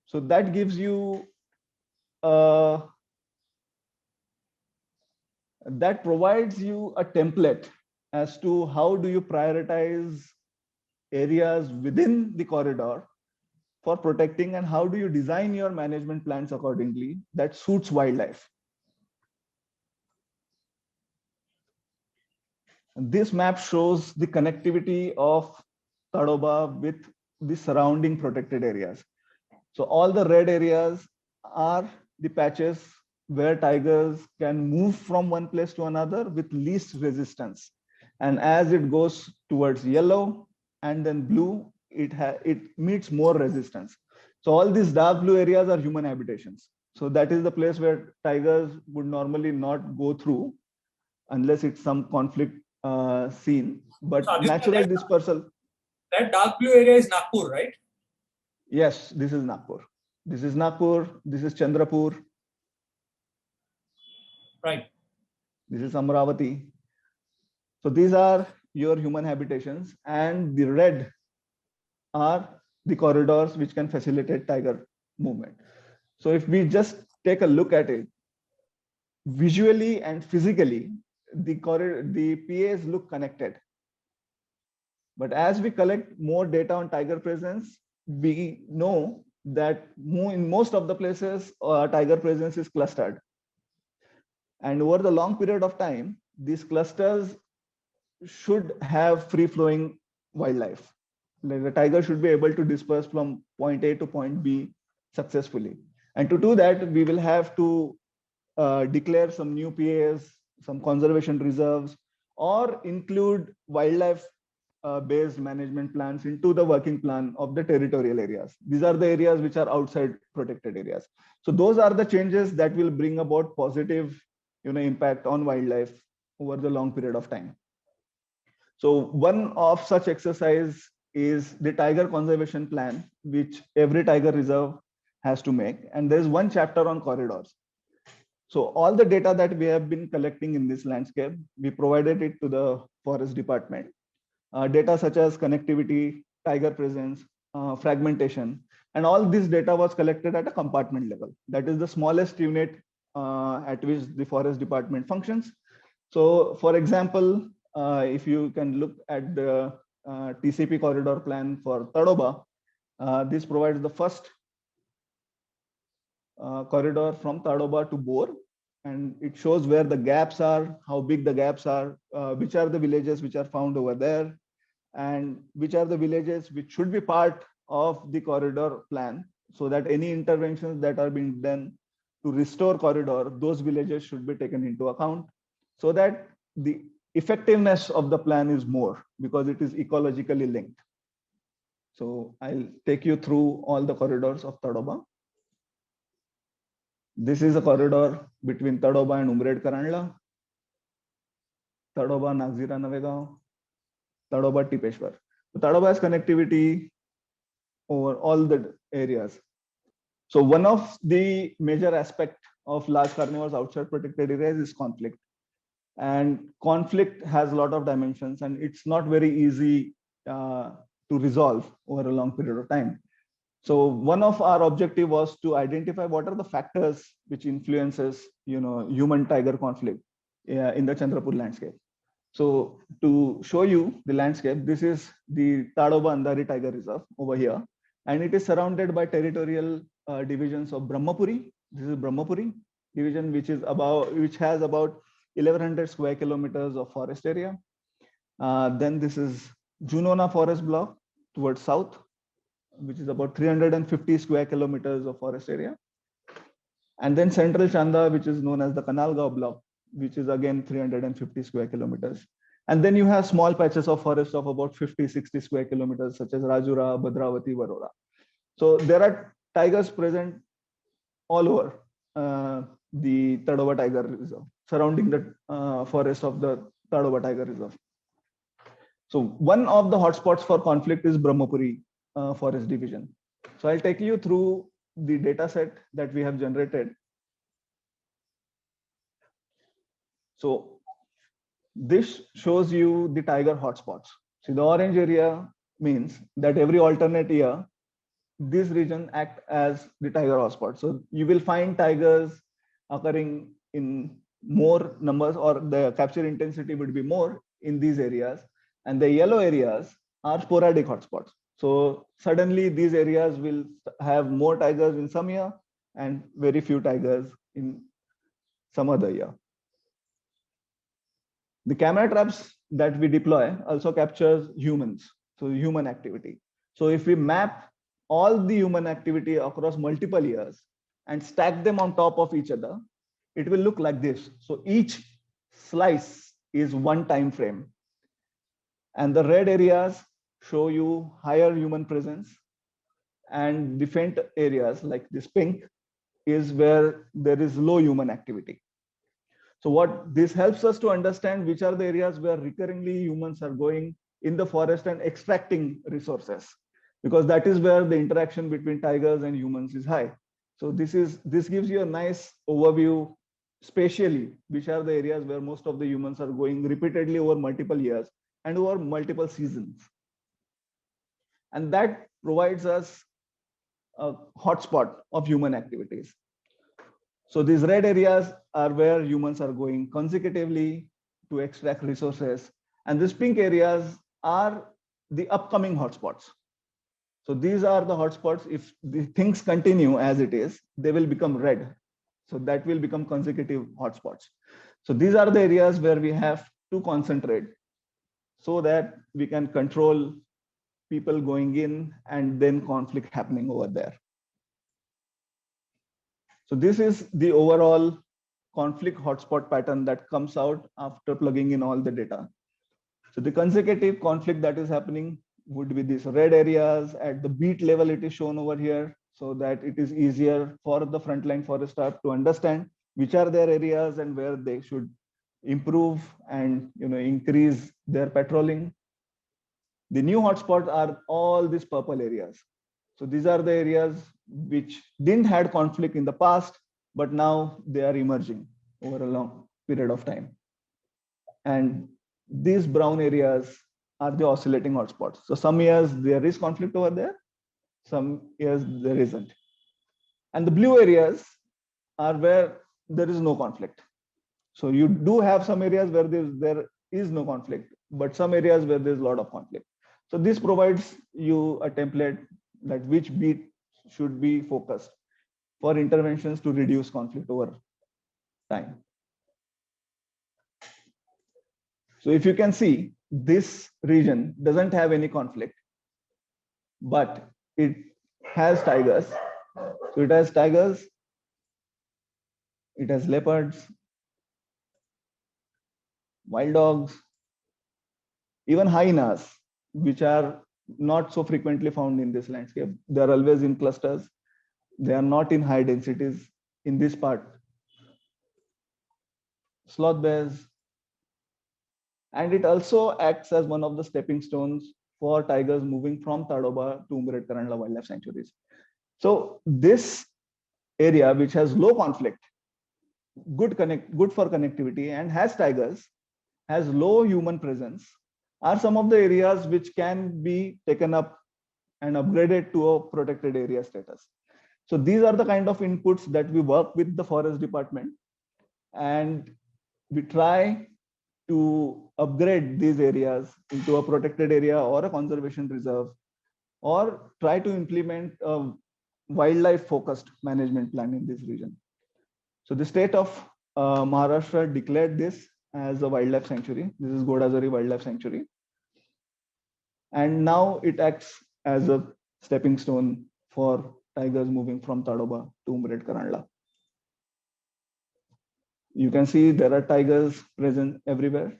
So that gives you that provides you a template as to how do you prioritize areas within the corridor for protecting, and how do you design your management plans accordingly that suits wildlife. And this map shows the connectivity of Tadoba with the surrounding protected areas. So all the red areas are the patches where tigers can move from one place to another with least resistance. And as it goes towards yellow and then blue, it meets more resistance. So all these dark blue areas are human habitations. So that is the place where tigers would normally not go through unless it's some conflict scene. But So natural dispersal. that dark blue area is Nagpur, right? Yes, this is Nagpur. This is Nagpur. This is Chandrapur. Right. This is Amravati. So these are your human habitations, and the red are the corridors which can facilitate tiger movement. So if we just take a look at it, visually and physically, the PAs look connected. But as we collect more data on tiger presence, we know that in most of the places, tiger presence is clustered. And over the long period of time, these clusters should have free flowing wildlife. Like the tiger should be able to disperse from point A to point B successfully. And to do that, we will have to declare some new PAs, some conservation reserves, or include wildlife based management plans into the working plan of the territorial areas. These are the areas which are outside protected areas. So those are the changes that will bring about positive impact on wildlife over the long period of time. So one of such exercise is the tiger conservation plan, which every tiger reserve has to make. And there's one chapter on corridors. So all the data that we have been collecting in this landscape, we provided it to the forest department. Data such as connectivity, tiger presence, fragmentation, and all this data was collected at a compartment level. That is the smallest unit at which the forest department functions. So for example, if you can look at the TCP corridor plan for Tadoba, this provides the first corridor from Tadoba to Bor, and it shows where the gaps are, how big the gaps are, which are the villages which are found over there, and which are the villages which should be part of the corridor plan, so that any interventions that are being done to restore corridor, those villages should be taken into account, so that the effectiveness of the plan is more because it is ecologically linked. So I'll take you through all the corridors of Tadoba. This is a corridor between Tadoba and Umred Karandla, Tadoba Nagzira Navegaon, Tadoba Tipeshwar. So Tadoba has connectivity over all the areas. So one of the major aspect of large carnivores outside protected areas is conflict. And conflict has a lot of dimensions, and it's not very easy to resolve over a long period of time. So one of our objective was to identify what are the factors which influences human tiger conflict in the Chandrapur landscape. So to show you the landscape, this is the Tadoba Andari Tiger Reserve over here, and it is surrounded by territorial divisions of Brahmapuri. This is Brahmapuri division, which has about 1100 square kilometers of forest area. Then this is Junona forest block towards south, which is about 350 square kilometers of forest area. And then central Chanda, which is known as the Kanalgaon block, which is again 350 square kilometers. And then you have small patches of forest of about 50, 60 square kilometers, such as Rajura, Bhadravati, Varora. So there are tigers present all over the Tadoba Tiger Reserve, surrounding the forest of the Tadoba Tiger Reserve. So one of the hotspots for conflict is Brahmapuri forest division. So I'll take you through the data set that we have generated. So this shows you the tiger hotspots. See, the orange area means that every alternate year, this region act as the tiger hotspot. So you will find tigers occurring in more numbers, or the capture intensity would be more in these areas. And the yellow areas are sporadic hotspots. So suddenly these areas will have more tigers in some year and very few tigers in some other year. The camera traps that we deploy also captures humans, so human activity. So if we map all the human activity across multiple years and stack them on top of each other, it will look like this. So each slice is one time frame. And the red areas show you higher human presence, and the faint areas like this pink is where there is low human activity. So what this helps us to understand which are the areas where recurringly humans are going in the forest and extracting resources, because that is where the interaction between tigers and humans is high. So this gives you a nice overview spatially, which are the areas where most of the humans are going repeatedly over multiple years and over multiple seasons. And that provides us a hotspot of human activities. So these red areas are where humans are going consecutively to extract resources. And these pink areas are the upcoming hotspots. So these are the hotspots. If the things continue as it is, they will become red. So that will become consecutive hotspots. So these are the areas where we have to concentrate so that we can control people going in and then conflict happening over there. So this is the overall conflict hotspot pattern that comes out after plugging in all the data. So the consecutive conflict that is happening would be these red areas at the beat level. It is shown over here so that it is easier for the frontline forest staff to understand which are their areas and where they should improve and increase their patrolling. The new hotspots are all these purple areas. So these are the areas which didn't had conflict in the past, but now they are emerging over a long period of time. And these brown areas are the oscillating hotspots. So some years there is conflict over there, some years there isn't. And the blue areas are where there is no conflict. So you do have some areas where there is no conflict, but some areas where there's a lot of conflict. So this provides you a template that which beat should be focused for interventions to reduce conflict over time. So if you can see, this region doesn't have any conflict, but it has tigers. So it has tigers, it has leopards, wild dogs, even hyenas, which are not so frequently found in this landscape. They are always in clusters. They are not in high densities in this part. Sloth bears. And it also acts as one of the stepping stones for tigers moving from Tadoba to Umred Karandla wildlife sanctuaries. So this area, which has low conflict, good for connectivity, and has tigers, has low human presence, are some of the areas which can be taken up and upgraded to a protected area status. So these are the kind of inputs that we work with the forest department, and we try to upgrade these areas into a protected area or a conservation reserve, or try to implement a wildlife focused management plan in this region. So the state of Maharashtra declared this as a wildlife sanctuary. This is Godazari Wildlife Sanctuary. And now it acts as a stepping stone for tigers moving from Tadoba to Umred Karandla. You can see there are tigers present everywhere.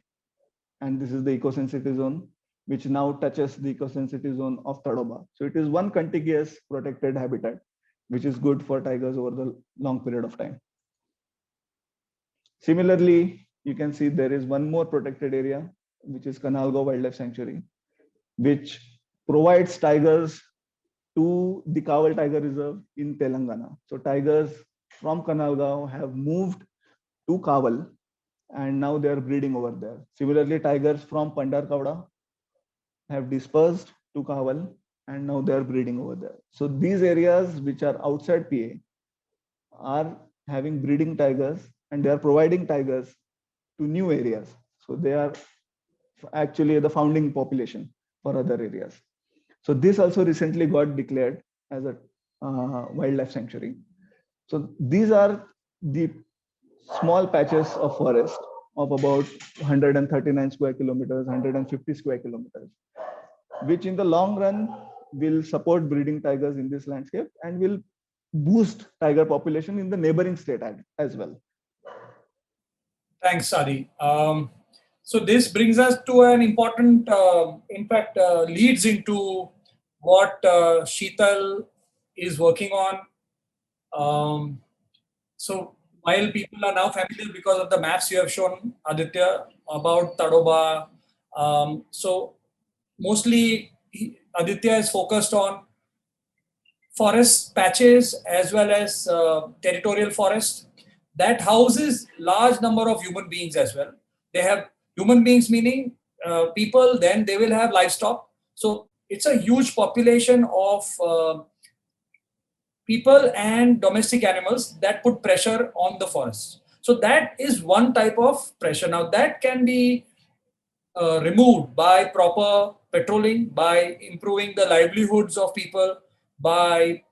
And this is the eco-sensitive zone, which now touches the eco-sensitive zone of Tadoba. So it is one contiguous protected habitat, which is good for tigers over the long period of time. Similarly, you can see there is one more protected area, which is Kanalgaon Wildlife Sanctuary, which provides tigers to the Kawal Tiger Reserve in Telangana. So tigers from Kanalgaon have moved to Kawal, and now they are breeding over there. Similarly, tigers from Pandar have dispersed to Kawal, and now they are breeding over there. So these areas which are outside PA are having breeding tigers, and they are providing tigers to new areas. So they are actually the founding population for other areas. So this also recently got declared as a wildlife sanctuary. So these are the small patches of forest of about 139 square kilometers, 150 square kilometers, which in the long run will support breeding tigers in this landscape and will boost tiger population in the neighboring state as well. Thanks, Adi. So this brings us to an important, in fact, leads into what Sheetal is working on. So while people are now familiar because of the maps you have shown, Aditya, about Tadoba, so mostly Aditya is focused on forest patches as well as territorial forest that houses large number of human beings as well. They have human beings meaning people, then they will have livestock. So it's a huge population of people and domestic animals that put pressure on the forest. So that is one type of pressure. Now that can be removed by proper patrolling, by improving the livelihoods of people, by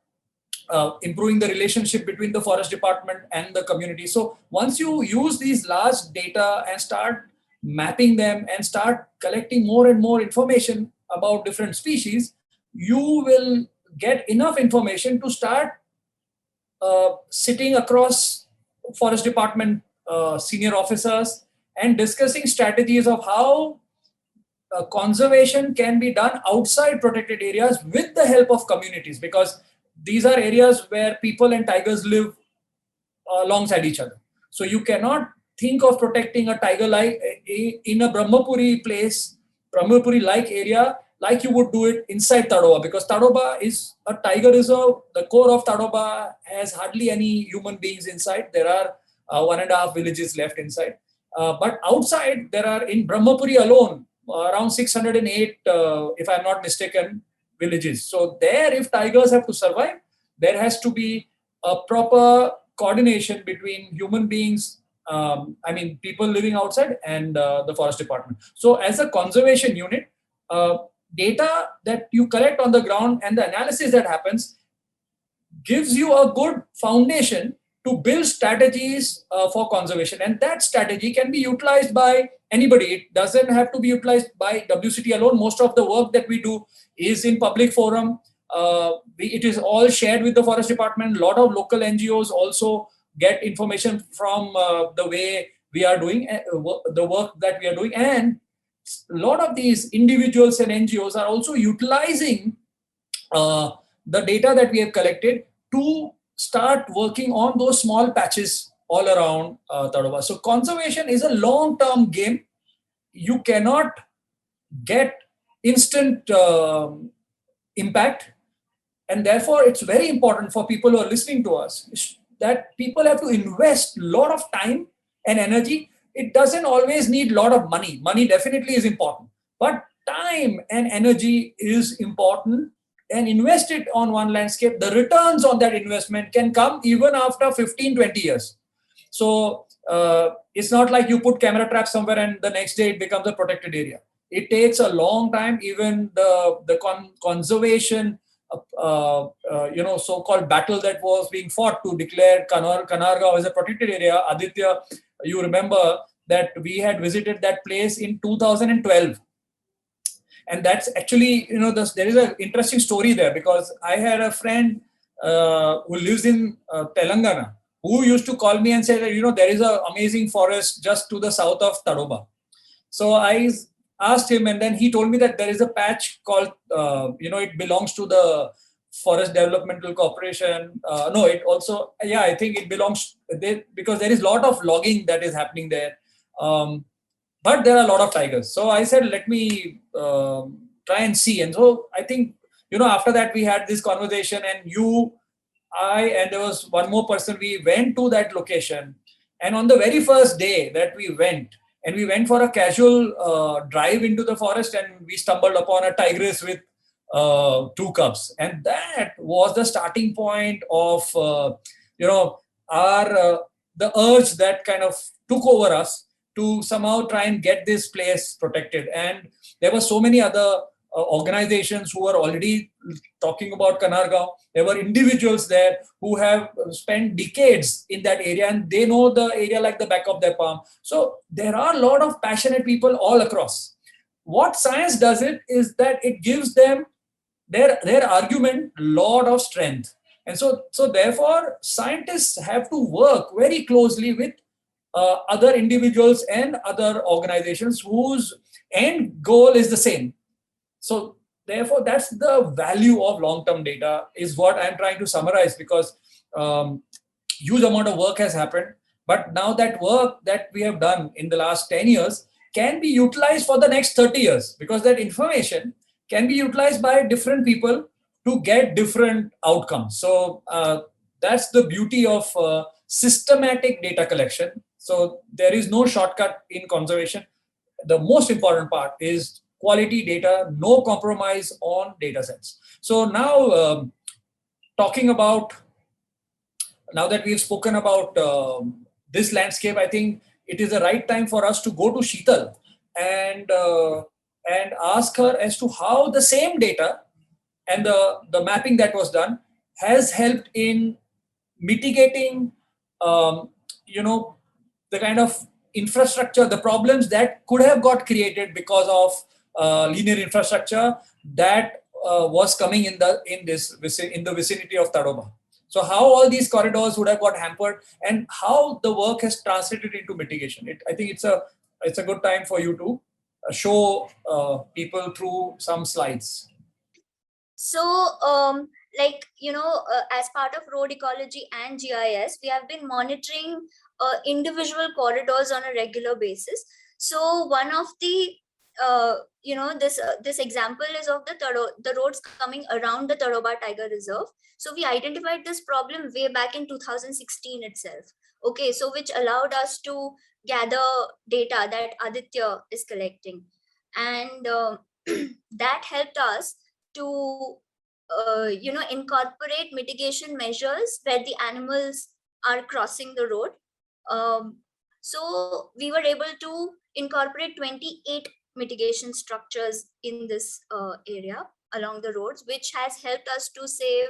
improving the relationship between the forest department and the community. So once you use these large data and start mapping them and start collecting more and more information about different species, you will get enough information to start sitting across forest department senior officers and discussing strategies of how conservation can be done outside protected areas with the help of communities, because these are areas where people and tigers live alongside each other. So you cannot think of protecting a tiger like in a Brahmapuri place, Brahmapuri like area, like you would do it inside Tadoba, because Tadoba is a tiger reserve. The core of Tadoba has hardly any human beings inside. There are 1.5 villages left inside. But outside, there are in Brahmapuri alone around 608, if I'm not mistaken, villages. So there, if tigers have to survive, there has to be a proper coordination between human beings, people living outside, and the forest department. So as a conservation unit, data that you collect on the ground and the analysis that happens gives you a good foundation to build strategies for conservation. And that strategy can be utilized by anybody. It doesn't have to be utilized by WCT alone. Most of the work that we do is in public forum. It is all shared with the forest department. A lot of local NGOs also get information from the way we are doing the work that we are doing. And a lot of these individuals and NGOs are also utilizing the data that we have collected to start working on those small patches all around Tadoba. So conservation is a long-term game. You cannot get instant impact, and therefore it's very important for people who are listening to us that people have to invest a lot of time and energy. It doesn't always need a lot of money. Money definitely is important, but time and energy is important, and invest it on one landscape. The returns on that investment can come even after 15, 20 years. So it's not like you put camera traps somewhere and the next day it becomes a protected area. It takes a long time. Even the conservation, so-called battle that was being fought to declare Kanargaon as a protected area. Aditya, you remember that we had visited that place in 2012. And that's actually, there is an interesting story there, because I had a friend who lives in Telangana, who used to call me and say that, there is an amazing forest just to the south of Tadoba. So I asked him, and then he told me that there is a patch called, it belongs to the Forest Developmental Corporation. No, it also, I think it belongs, because there is a lot of logging that is happening there. But there are a lot of tigers. So I said, let me try and see. And so I think, after that we had this conversation, and and there was one more person, we went to that location. And on the very first day that we went for a casual drive into the forest, and we stumbled upon a tigress with 2 cubs. And that was the starting point of, the urge that kind of took over us to somehow try and get this place protected. And there were so many other organizations who are already talking about Kanargaon. There were individuals there who have spent decades in that area and they know the area like the back of their palm. So there are a lot of passionate people all across. What science does it is that it gives them their argument lot of strength. And so therefore scientists have to work very closely with other individuals and other organizations whose end goal is the same. So therefore that's the value of long-term data, is what I'm trying to summarize, because huge amount of work has happened, but now that work that we have done in the last 10 years can be utilized for the next 30 years, because that information can be utilized by different people to get different outcomes. So that's the beauty of systematic data collection. So there is no shortcut in conservation. The most important part is quality data, no compromise on data sets. So now talking about, now that we've spoken about this landscape, I think it is the right time for us to go to Sheetal and ask her as to how the same data and the mapping that was done has helped in mitigating, you know, the kind of infrastructure, the problems that could have got created because of linear infrastructure that was coming in the vicinity of Tadoba. So how all these corridors would have got hampered and how the work has translated into mitigation. I think it's a good time for you to show people through some slides. So, as part of road ecology and GIS, we have been monitoring individual corridors on a regular basis. So, one of the this example is of the roads coming around the Tadoba Tiger Reserve. So we identified this problem way back in 2016 itself. Okay, so which allowed us to gather data that Aditya is collecting, and that helped us to incorporate mitigation measures where the animals are crossing the road. So we were able to incorporate 28 mitigation structures in this area along the roads, which has helped us to save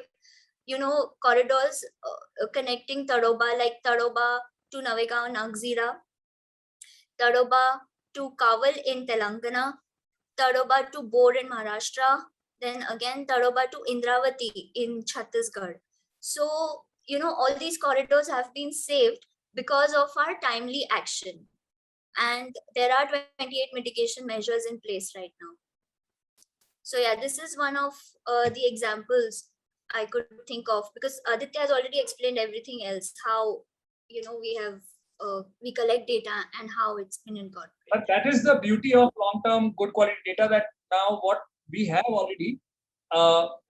corridors connecting Tadoba, like Tadoba to Navegaon Nagzira, Tadoba to Kawal in Telangana, Tadoba to Bor in Maharashtra, then again Tadoba to Indravati in Chhattisgarh. So all these corridors have been saved because of our timely action, and there are 28 mitigation measures in place right now. So yeah, this is one of the examples I could think of, because Aditya has already explained everything else, how we collect data and how it's been incorporated. But that is the beauty of long-term good quality data, that now what we have already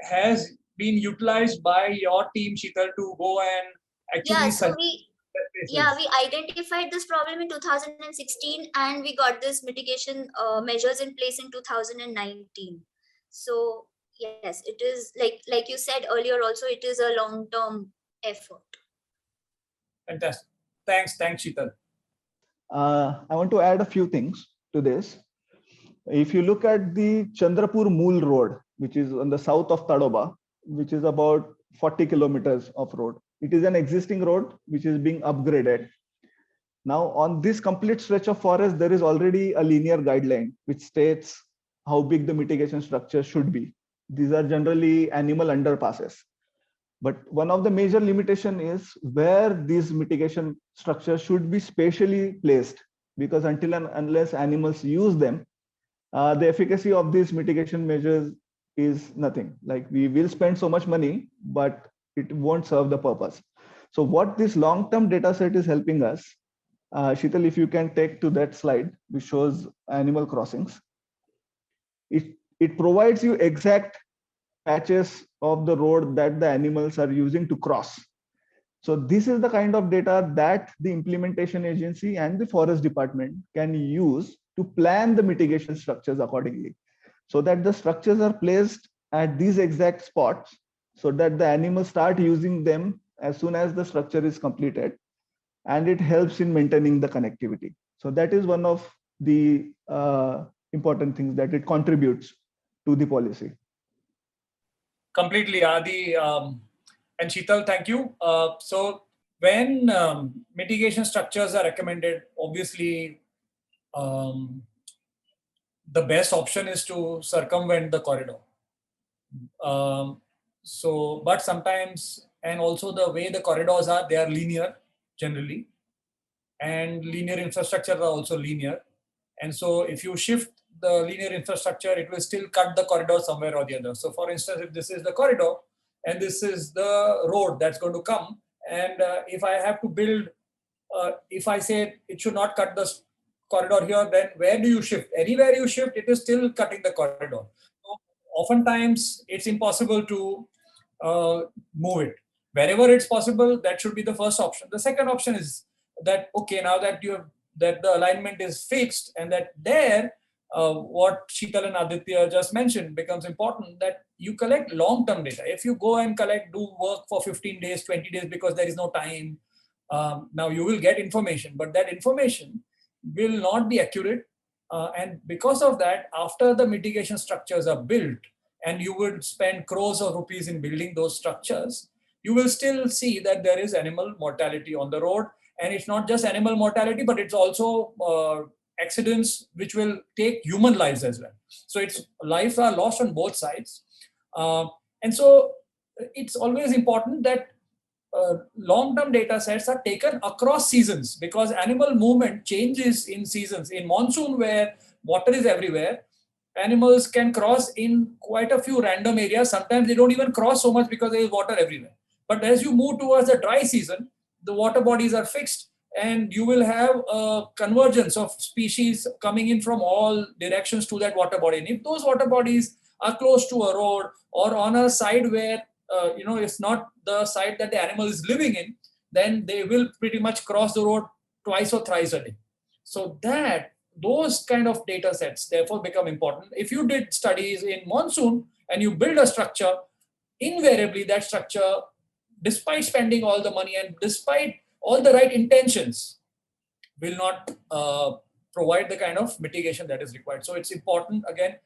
has been utilized by your team, Sheetal, to go and actually we identified this problem in 2016 and we got this mitigation measures in place in 2019. So yes, it is like you said earlier also, it is a long-term effort. Fantastic. Thanks, Sheetal. I want to add a few things to this. If you look at the Chandrapur Mool Road, which is on the south of Tadoba, which is about 40 kilometers of road, it is an existing road which is being upgraded. Now, on this complete stretch of forest, there is already a linear guideline which states how big the mitigation structure should be. These are generally animal underpasses. But one of the major limitation is where these mitigation structures should be spatially placed, because until and unless animals use them, the efficacy of these mitigation measures is nothing. Like, we will spend so much money, but it won't serve the purpose. So what this long-term data set is helping us, Sheetal, if you can take to that slide, which shows animal crossings. It provides you exact patches of the road that the animals are using to cross. So this is the kind of data that the implementation agency and the forest department can use to plan the mitigation structures accordingly, so that the structures are placed at these exact spots, so that the animals start using them as soon as the structure is completed, and it helps in maintaining the connectivity. So that is one of the important things that it contributes to the policy. Completely, Adi and Sheetal, thank you. So when mitigation structures are recommended, obviously the best option is to circumvent the corridor. But sometimes, and also the way the corridors are, they are linear generally, and linear infrastructure are also linear. And so if you shift the linear infrastructure, it will still cut the corridor somewhere or the other. So for instance, if this is the corridor and this is the road that's going to come, and if I have to build, if I say it should not cut the corridor here, then where do you shift? Anywhere you shift, it is still cutting the corridor. So oftentimes, it's impossible to move it. Wherever it's possible, that should be the first option. The second option is that, okay, now that you have, that the alignment is fixed, and that there, what Sheetal and Aditya just mentioned becomes important, that you collect long-term data. If you go and do work for 15 days, 20 days, because there is no time, now you will get information, but that information will not be accurate. And because of that, after the mitigation structures are built, and you would spend crores of rupees in building those structures, you will still see that there is animal mortality on the road. And it's not just animal mortality, but it's also accidents which will take human lives as well. So it's lives are lost on both sides. And so it's always important that long-term data sets are taken across seasons, because animal movement changes in seasons. In monsoon, where water is everywhere, animals can cross in quite a few random areas. Sometimes they don't even cross so much because there is water everywhere. But as you move towards the dry season, the water bodies are fixed, and you will have a convergence of species coming in from all directions to that water body. And if those water bodies are close to a road or on a side where it's not the side that the animal is living in, then they will pretty much cross the road twice or thrice a day. So those kind of data sets therefore become important. If you did studies in monsoon and you build a structure, invariably that structure, despite spending all the money and despite all the right intentions, will not provide the kind of mitigation that is required. So it's important again.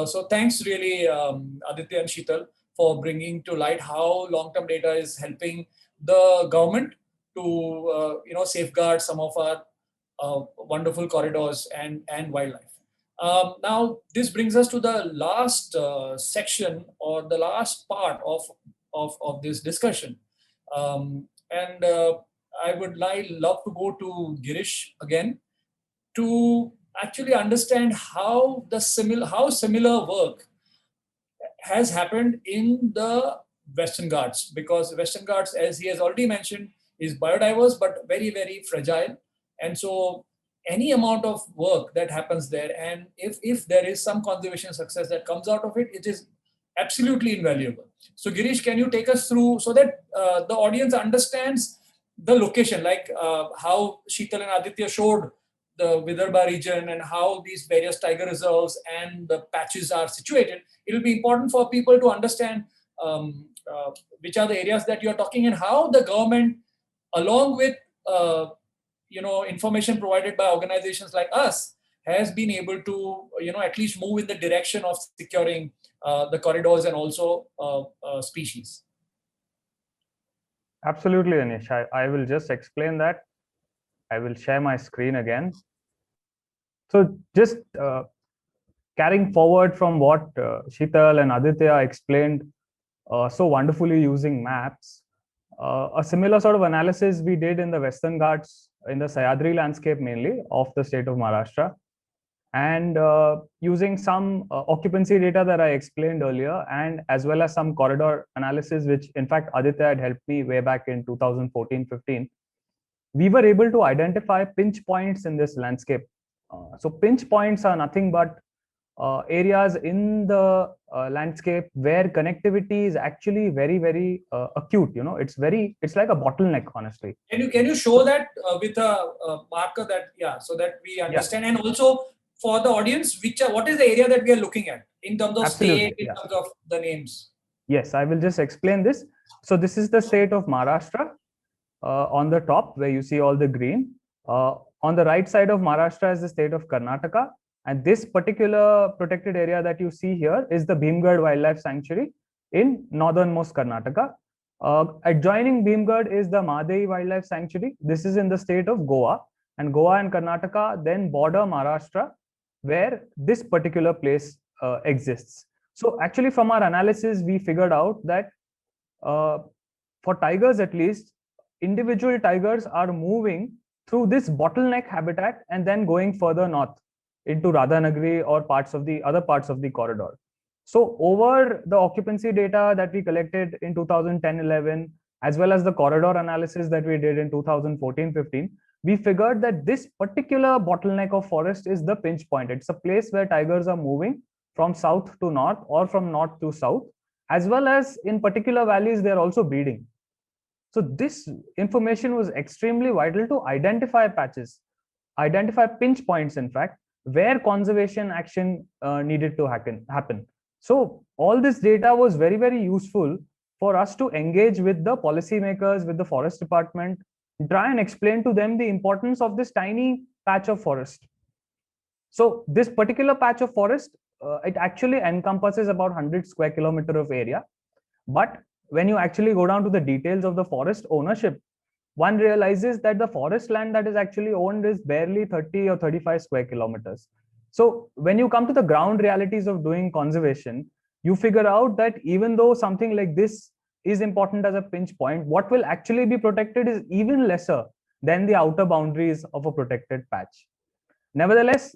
So thanks really, Aditya and Sheetal, for bringing to light how long-term data is helping the government to safeguard some of our wonderful corridors and wildlife. Now, this brings us to the last section, or the last part of this discussion. I would love to go to Girish again to actually understand how similar work has happened in the Western Ghats, because Western Ghats, as he has already mentioned, is biodiverse but very, very fragile. And so any amount of work that happens there, and if there is some conservation success that comes out of it, it is absolutely invaluable. So Girish, can you take us through so that the audience understands the location, like how Sheetal and Aditya showed the Vidarbha region and how these various tiger reserves and the patches are situated. It will be important for people to understand which are the areas that you are talking, and how the government, along with information provided by organizations like us, has been able to at least move in the direction of securing the corridors and also species. Absolutely, Anish. I will just explain that. I will share my screen again. So just carrying forward from what Sheetal and Aditya explained so wonderfully using maps, a similar sort of analysis we did in the Western Ghats, in the Sahyadri landscape mainly, of the state of Maharashtra. And using some occupancy data that I explained earlier, and as well as some corridor analysis, which in fact Aditya had helped me way back in 2014-15, we were able to identify pinch points in this landscape. So pinch points are nothing but areas in the landscape where connectivity is actually very, very acute. It's like a bottleneck, honestly. Can you show that with a marker that, so that we understand, and also for the audience, what is the area that we are looking at in terms of Absolutely, state, in terms of the names? Yes, I will just explain this. So this is the state of Maharashtra on the top, where you see all the green. On the right side of Maharashtra is the state of Karnataka, And this particular protected area that you see here is the Bhimgarh Wildlife Sanctuary in northernmost Karnataka. Adjoining Bhimgarh is the Mahadevi Wildlife Sanctuary. This is in the state of Goa, and Goa and Karnataka then border Maharashtra, where this particular place exists. So actually from our analysis, we figured out that for tigers at least, individual tigers are moving through this bottleneck habitat and then going further north into Radhanagari or other parts of the corridor. So over the occupancy data that we collected in 2010-11, as well as the corridor analysis that we did in 2014-15, we figured that this particular bottleneck of forest is the pinch point. It's a place where tigers are moving from south to north or from north to south, as well as in particular valleys, they're also breeding. So this information was extremely vital to identify patches, identify pinch points, in fact, where conservation action needed to happen. So all this data was very, very useful for us to engage with the policymakers, with the forest department, try and explain to them the importance of this tiny patch of forest. So this particular patch of forest, it actually encompasses about 100 square kilometer of area. But when you actually go down to the details of the forest ownership, one realizes that the forest land that is actually owned is barely 30 or 35 square kilometers. So when you come to the ground realities of doing conservation, you figure out that even though something like this is important as a pinch point, what will actually be protected is even lesser than the outer boundaries of a protected patch. Nevertheless,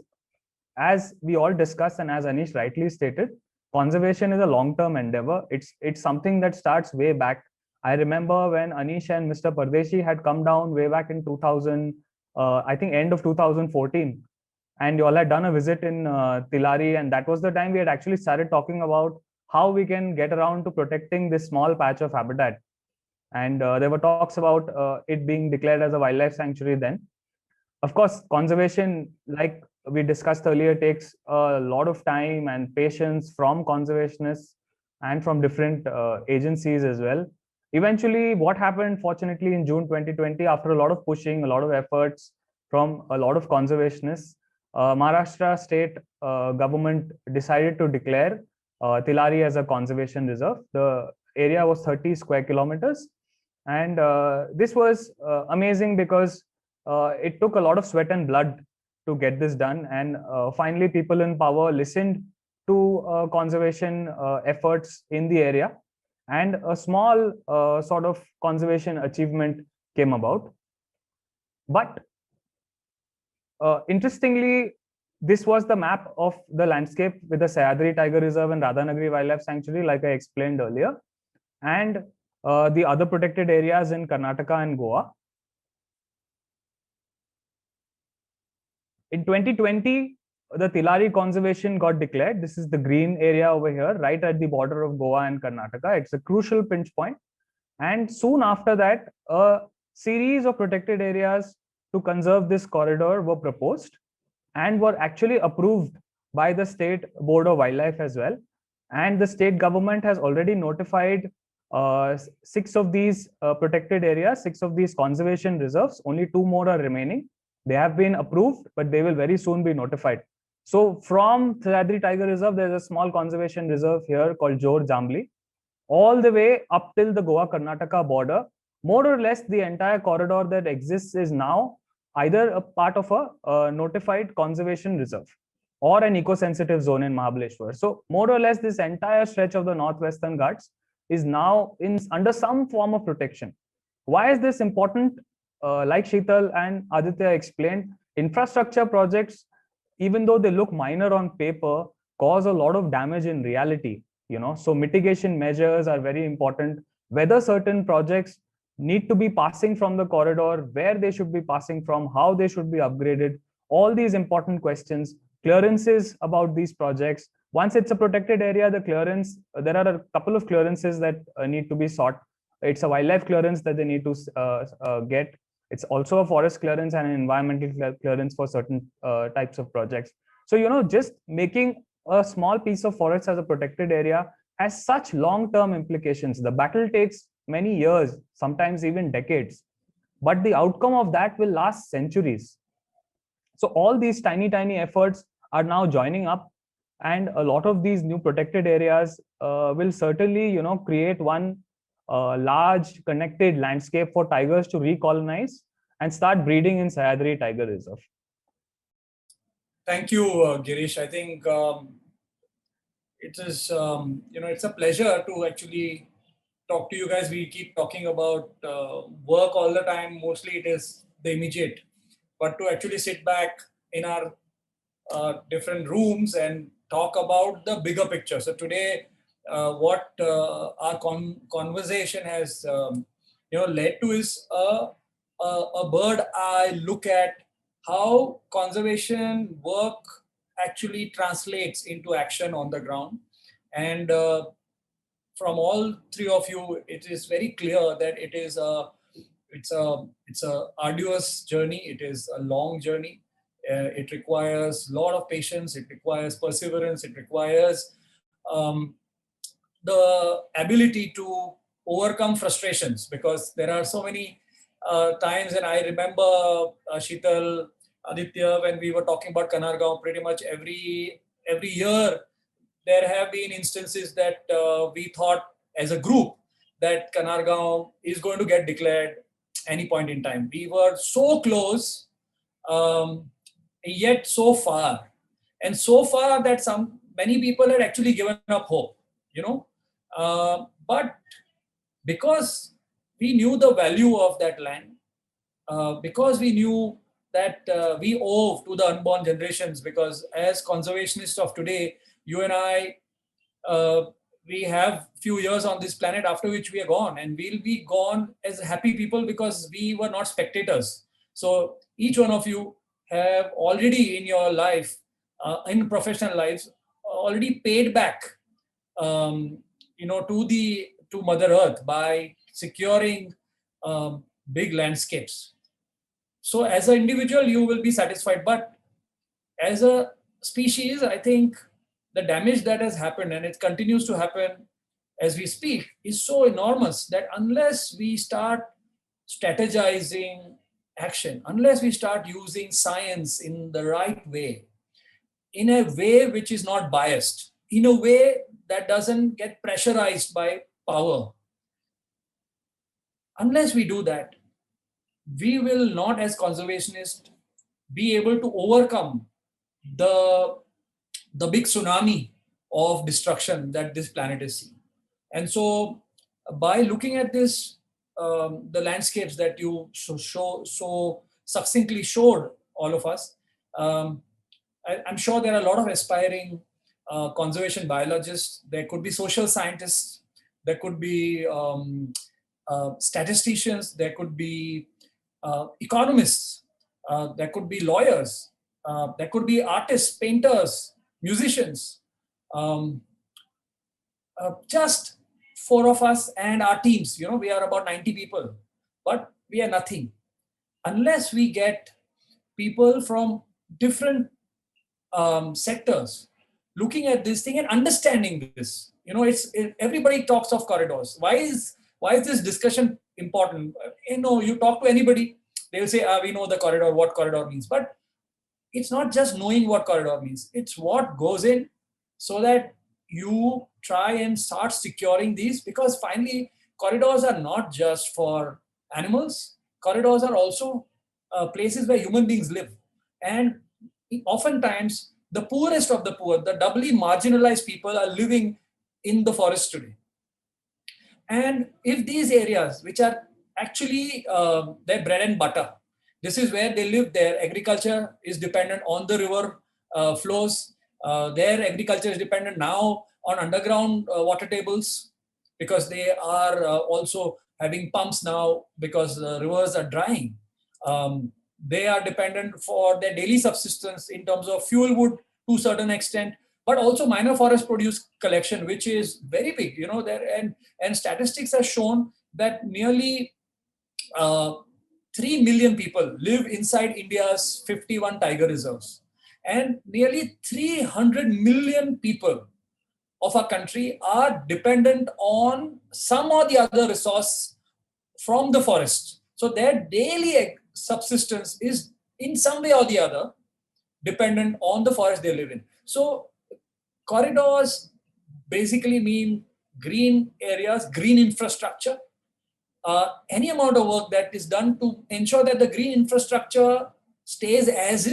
as we all discussed and as Anish rightly stated, conservation is a long-term endeavor. It's something that starts way back. I remember when Anish and Mr. Pardeshi had come down way back in 2000, I think end of 2014, and you all had done a visit in Tilari, and that was the time we had actually started talking about how we can get around to protecting this small patch of habitat. And there were talks about it being declared as a wildlife sanctuary then. Of course, conservation, like we discussed earlier, takes a lot of time and patience from conservationists and from different agencies as well. Eventually, what happened, fortunately, in June 2020, after a lot of pushing, a lot of efforts from a lot of conservationists, Maharashtra state government decided to declare Tilari as a conservation reserve. The area was 30 square kilometers. And this was amazing because it took a lot of sweat and blood to get this done. And finally, people in power listened to conservation efforts in the area. And a small sort of conservation achievement came about. But interestingly, this was the map of the landscape with the Sahyadri Tiger Reserve and Radhanagari Wildlife Sanctuary, like I explained earlier, and the other protected areas in Karnataka and Goa. In 2020, the Tilari conservation got declared. This is the green area over here, right at the border of Goa and Karnataka. It's a crucial pinch point. And soon after that, a series of protected areas to conserve this corridor were proposed and were actually approved by the State Board of Wildlife as well. And the state government has already notified 6 of these protected areas, 6 of these conservation reserves. Only 2 more are remaining. They have been approved, but they will very soon be notified. So from Sahyadri Tiger Reserve, there's a small conservation reserve here called Jor Jambli, all the way up till the Goa-Karnataka border. More or less, the entire corridor that exists is now either a part of a notified conservation reserve or an eco-sensitive zone in Mahabaleshwar. So more or less, this entire stretch of the Northwestern Ghats is now under some form of protection. Why is this important? Like Sheetal and Aditya explained, infrastructure projects, even though they look minor on paper, cause a lot of damage in reality. So mitigation measures are very important. Whether certain projects need to be passing from the corridor, where they should be passing from, how they should be upgraded, all these important questions, clearances about these projects. Once it's a protected area, the clearance, there are a couple of clearances that need to be sought. It's a wildlife clearance that they need to get. It's also a forest clearance and an environmental clearance for certain types of projects. So, just making a small piece of forest as a protected area has such long-term implications. The battle takes many years, sometimes even decades, but the outcome of that will last centuries. So all these tiny efforts are now joining up, and a lot of these new protected areas will certainly, create one large connected landscape for tigers to recolonize and start breeding in Sahyadri Tiger Reserve. Thank you, Girish. I think it is, it's a pleasure to actually talk to you guys. We keep talking about work all the time. Mostly it is the immediate, but to actually sit back in our different rooms and talk about the bigger picture. So today, what our conversation has, led to is a bird eye look at how conservation work actually translates into action on the ground. And from all three of you, it is very clear that it's a arduous journey. It is a long journey. It requires a lot of patience. It requires perseverance. It requires the ability to overcome frustrations, because there are so many times, and I remember Sheetal, Aditya, when we were talking about Kanargaon, pretty much every year there have been instances that we thought as a group that Kanargaon is going to get declared any point in time. We were so close, yet so far, and so far that many people had actually given up hope, but because we knew the value of that land, because we knew that we owe to the unborn generations, because as conservationists of today, you and I, we have few years on this planet, after which we are gone, and we'll be gone as happy people because we were not spectators. So each one of you have already in your life, in professional lives, already paid back, to Mother Earth by securing big landscapes. So as an individual, you will be satisfied, but as a species, I think the damage that has happened, and it continues to happen as we speak, is so enormous that unless we start strategizing action, unless we start using science in the right way, in a way which is not biased, in a way that doesn't get pressurized by power, unless we do that, we will not, as conservationists, be able to overcome the big tsunami of destruction that this planet is seeing. And so by looking at this, the landscapes that you so succinctly showed all of us, I'm sure there are a lot of aspiring conservation biologists. There could be social scientists. There could be statisticians. There could be economists. There could be lawyers. There could be artists, painters, musicians. Just four of us and our teams. We are about 90 people, but we are nothing unless we get people from different sectors looking at this thing and understanding this. Everybody talks of corridors. Why is this discussion important? You talk to anybody, they'll say, we know the corridor, what corridor means. But it's not just knowing what corridor means. It's what goes in, so that you try and start securing these, because finally corridors are not just for animals. Corridors are also places where human beings live. And oftentimes the poorest of the poor, the doubly marginalized people, are living in the forest today. And if these areas, which are actually their bread and butter, this is where they live, their agriculture is dependent on the river flows, their agriculture is dependent now on underground water tables, because they are also having pumps now because the rivers are drying. They are dependent for their daily subsistence in terms of fuel wood to a certain extent, but also minor forest produce collection, which is very big. And statistics have shown that nearly 3 million people live inside India's 51 tiger reserves, and nearly 300 million people of our country are dependent on some or the other resource from the forest. So their daily subsistence is in some way or the other dependent on the forest they live in. So corridors basically mean green areas, green infrastructure. Any amount of work that is done to ensure that the green infrastructure stays as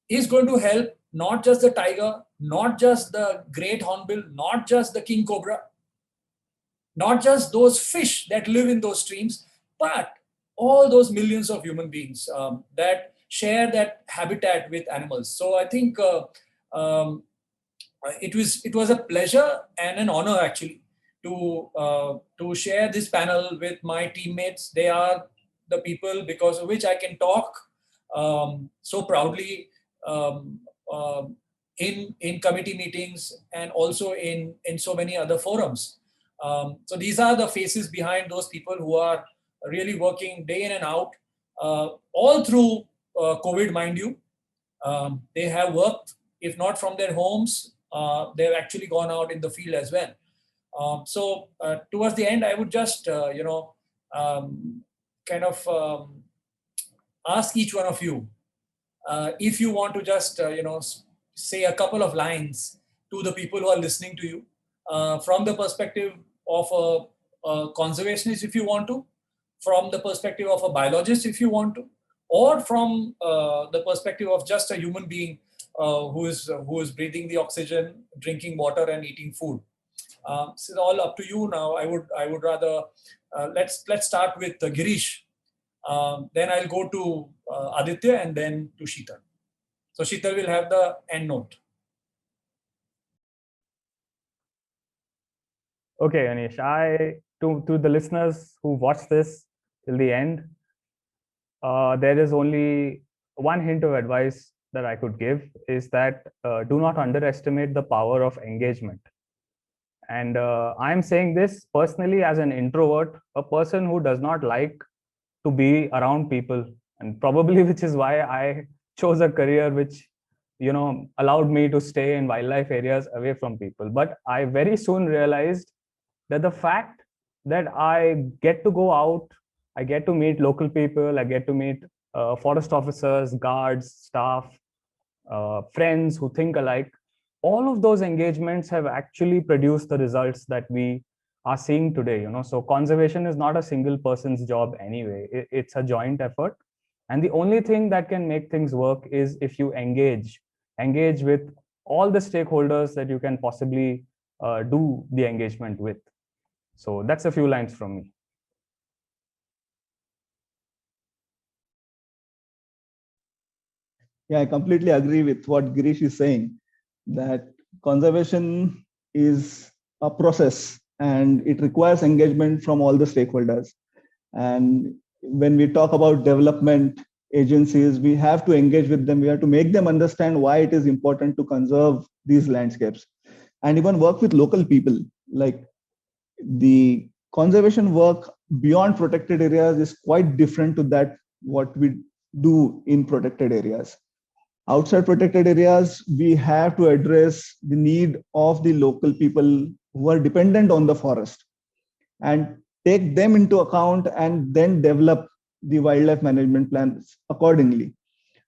is going to help not just the tiger, not just the great hornbill, not just the king cobra, not just those fish that live in those streams, but all those millions of human beings that share that habitat with animals. So I think um, it was a pleasure and an honor actually to share this panel with my teammates. They are the people because of which I can talk so proudly um, um, in committee meetings and also in so many other forums. So these are the faces behind those people who are really working day in and out, all through COVID, mind you. They have worked, if not from their homes, they've actually gone out in the field as well. So towards the end, I would just, kind of ask each one of you if you want to just, say a couple of lines to the people who are listening to you from the perspective of a conservationist, if you want to, from the perspective of a biologist, if you want to, or from the perspective of just a human being who is breathing the oxygen, drinking water, and eating food. This is all up to you now. I would rather let's start with Girish. Then I'll go to Aditya and then to Sheetal. So Sheetal will have the end note. Okay, Anish, to the listeners who watched this till the end, there is only one hint of advice that I could give, is that do not underestimate the power of engagement. And I'm saying this personally as an introvert, a person who does not like to be around people, and probably which is why I chose a career which allowed me to stay in wildlife areas away from people. But I very soon realized that the fact that I get to go out, I get to meet local people, I get to meet forest officers, guards, staff, friends who think alike, all of those engagements have actually produced the results that we are seeing today. So conservation is not a single person's job anyway. It's a joint effort, and the only thing that can make things work is if you engage with all the stakeholders that you can possibly do the engagement with. So that's a few lines from me. Yeah, I completely agree with what Girish is saying, that conservation is a process and it requires engagement from all the stakeholders. And when we talk about development agencies, we have to engage with them. We have to make them understand why it is important to conserve these landscapes, and even work with local people. Like, the conservation work beyond protected areas is quite different to that what we do in protected areas. Outside protected areas, we have to address the need of the local people who are dependent on the forest and take them into account, and then develop the wildlife management plans accordingly.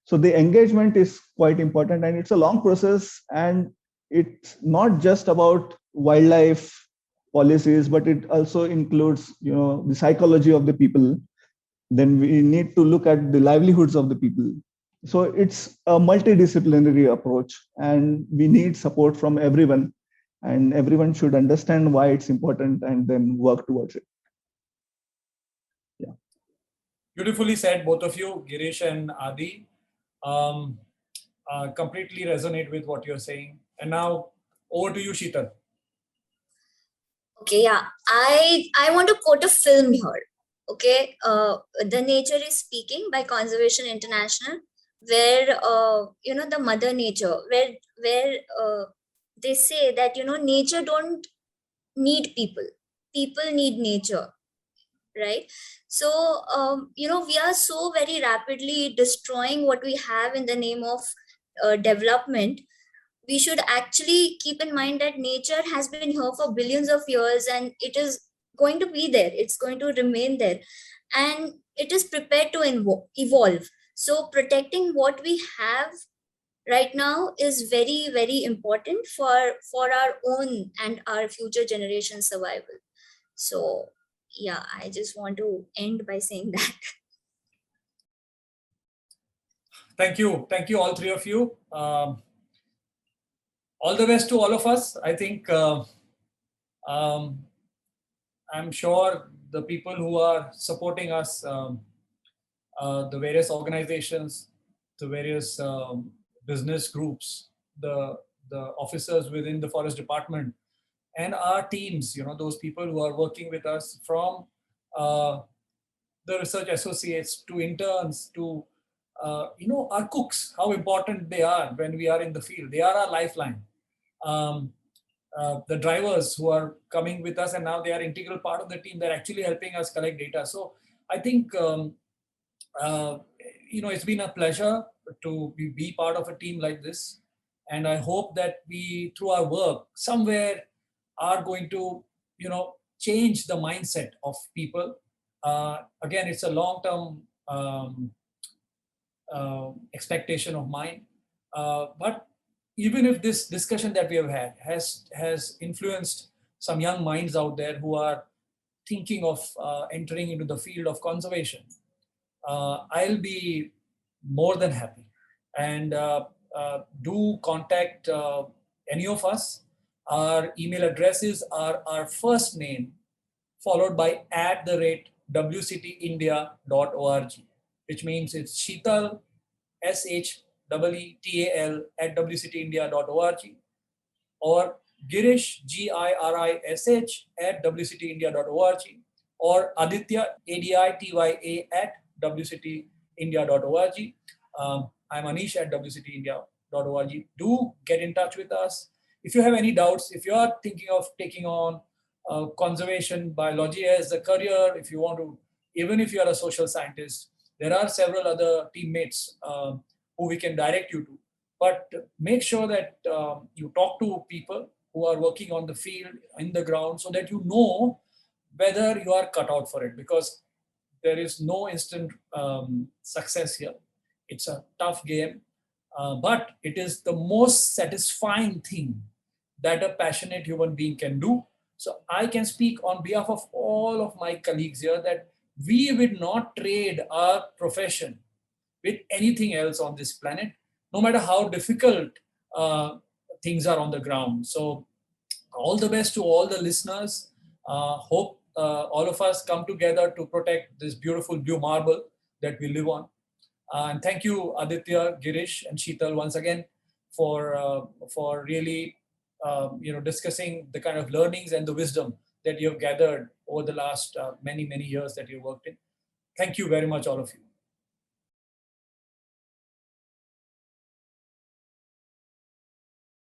So the engagement is quite important, and it's a long process, and it's not just about wildlife policies, but it also includes the psychology of the people. Then we need to look at the livelihoods of the people. So it's a multidisciplinary approach, and we need support from everyone, and everyone should understand why it's important and then work towards it. Yeah. Beautifully said, both of you, Girish and Adi. Completely resonate with what you're saying. And now over to you, Sheetal. Okay, yeah. I want to quote a film here. Okay, The Nature is Speaking by Conservation International, where the Mother Nature, where they say that nature don't need people, people need nature, right? So we are so very rapidly destroying what we have in the name of development. We should actually keep in mind that nature has been here for billions of years, and it is going to be there, it's going to remain there, and it is prepared to evolve. So protecting what we have right now is very, very important for our own and our future generation survival. So yeah, I just want to end by saying that. Thank you, all three of you. All the best to all of us. I think um, I'm sure the people who are supporting us, the various organizations, the various business groups, the officers within the forest department, and our teams, those people who are working with us, from uh, the research associates to interns to our cooks, how important they are when we are in the field. They are our lifeline. um, the drivers who are coming with us, and now they are integral part of the team. They're actually helping us collect data. So I think uh, it's been a pleasure to be part of a team like this, and I hope that we, through our work, somewhere are going to change the mindset of people. Again, it's a long-term expectation of mine. But even if this discussion that we have had has influenced some young minds out there who are thinking of entering into the field of conservation, I'll be more than happy. And do contact any of us. Our email addresses are our first name followed by @wctindia.org, which means it's Sheetal, SHEETAL @wctindia.org, or Girish, GIRISH @wctindia.org, or Aditya, ADITYA @wctindia.org. I'm Anish at wctindia.org. Do get in touch with us. If you have any doubts, if you are thinking of taking on conservation biology as a career, if you want to, even if you are a social scientist, there are several other teammates who we can direct you to. But make sure that you talk to people who are working on the field, in the ground, so that you know whether you are cut out for it, because there is no instant success here. It's a tough game, but it is the most satisfying thing that a passionate human being can do. So I can speak on behalf of all of my colleagues here that we will not trade our profession with anything else on this planet, no matter how difficult things are on the ground. So all the best to all the listeners. Hope all of us come together to protect this beautiful blue marble that we live on. And thank you, Aditya, Girish, and Sheetal, once again for really discussing the kind of learnings and the wisdom that you have gathered over the last many years that you worked in. Thank you very much, all of you.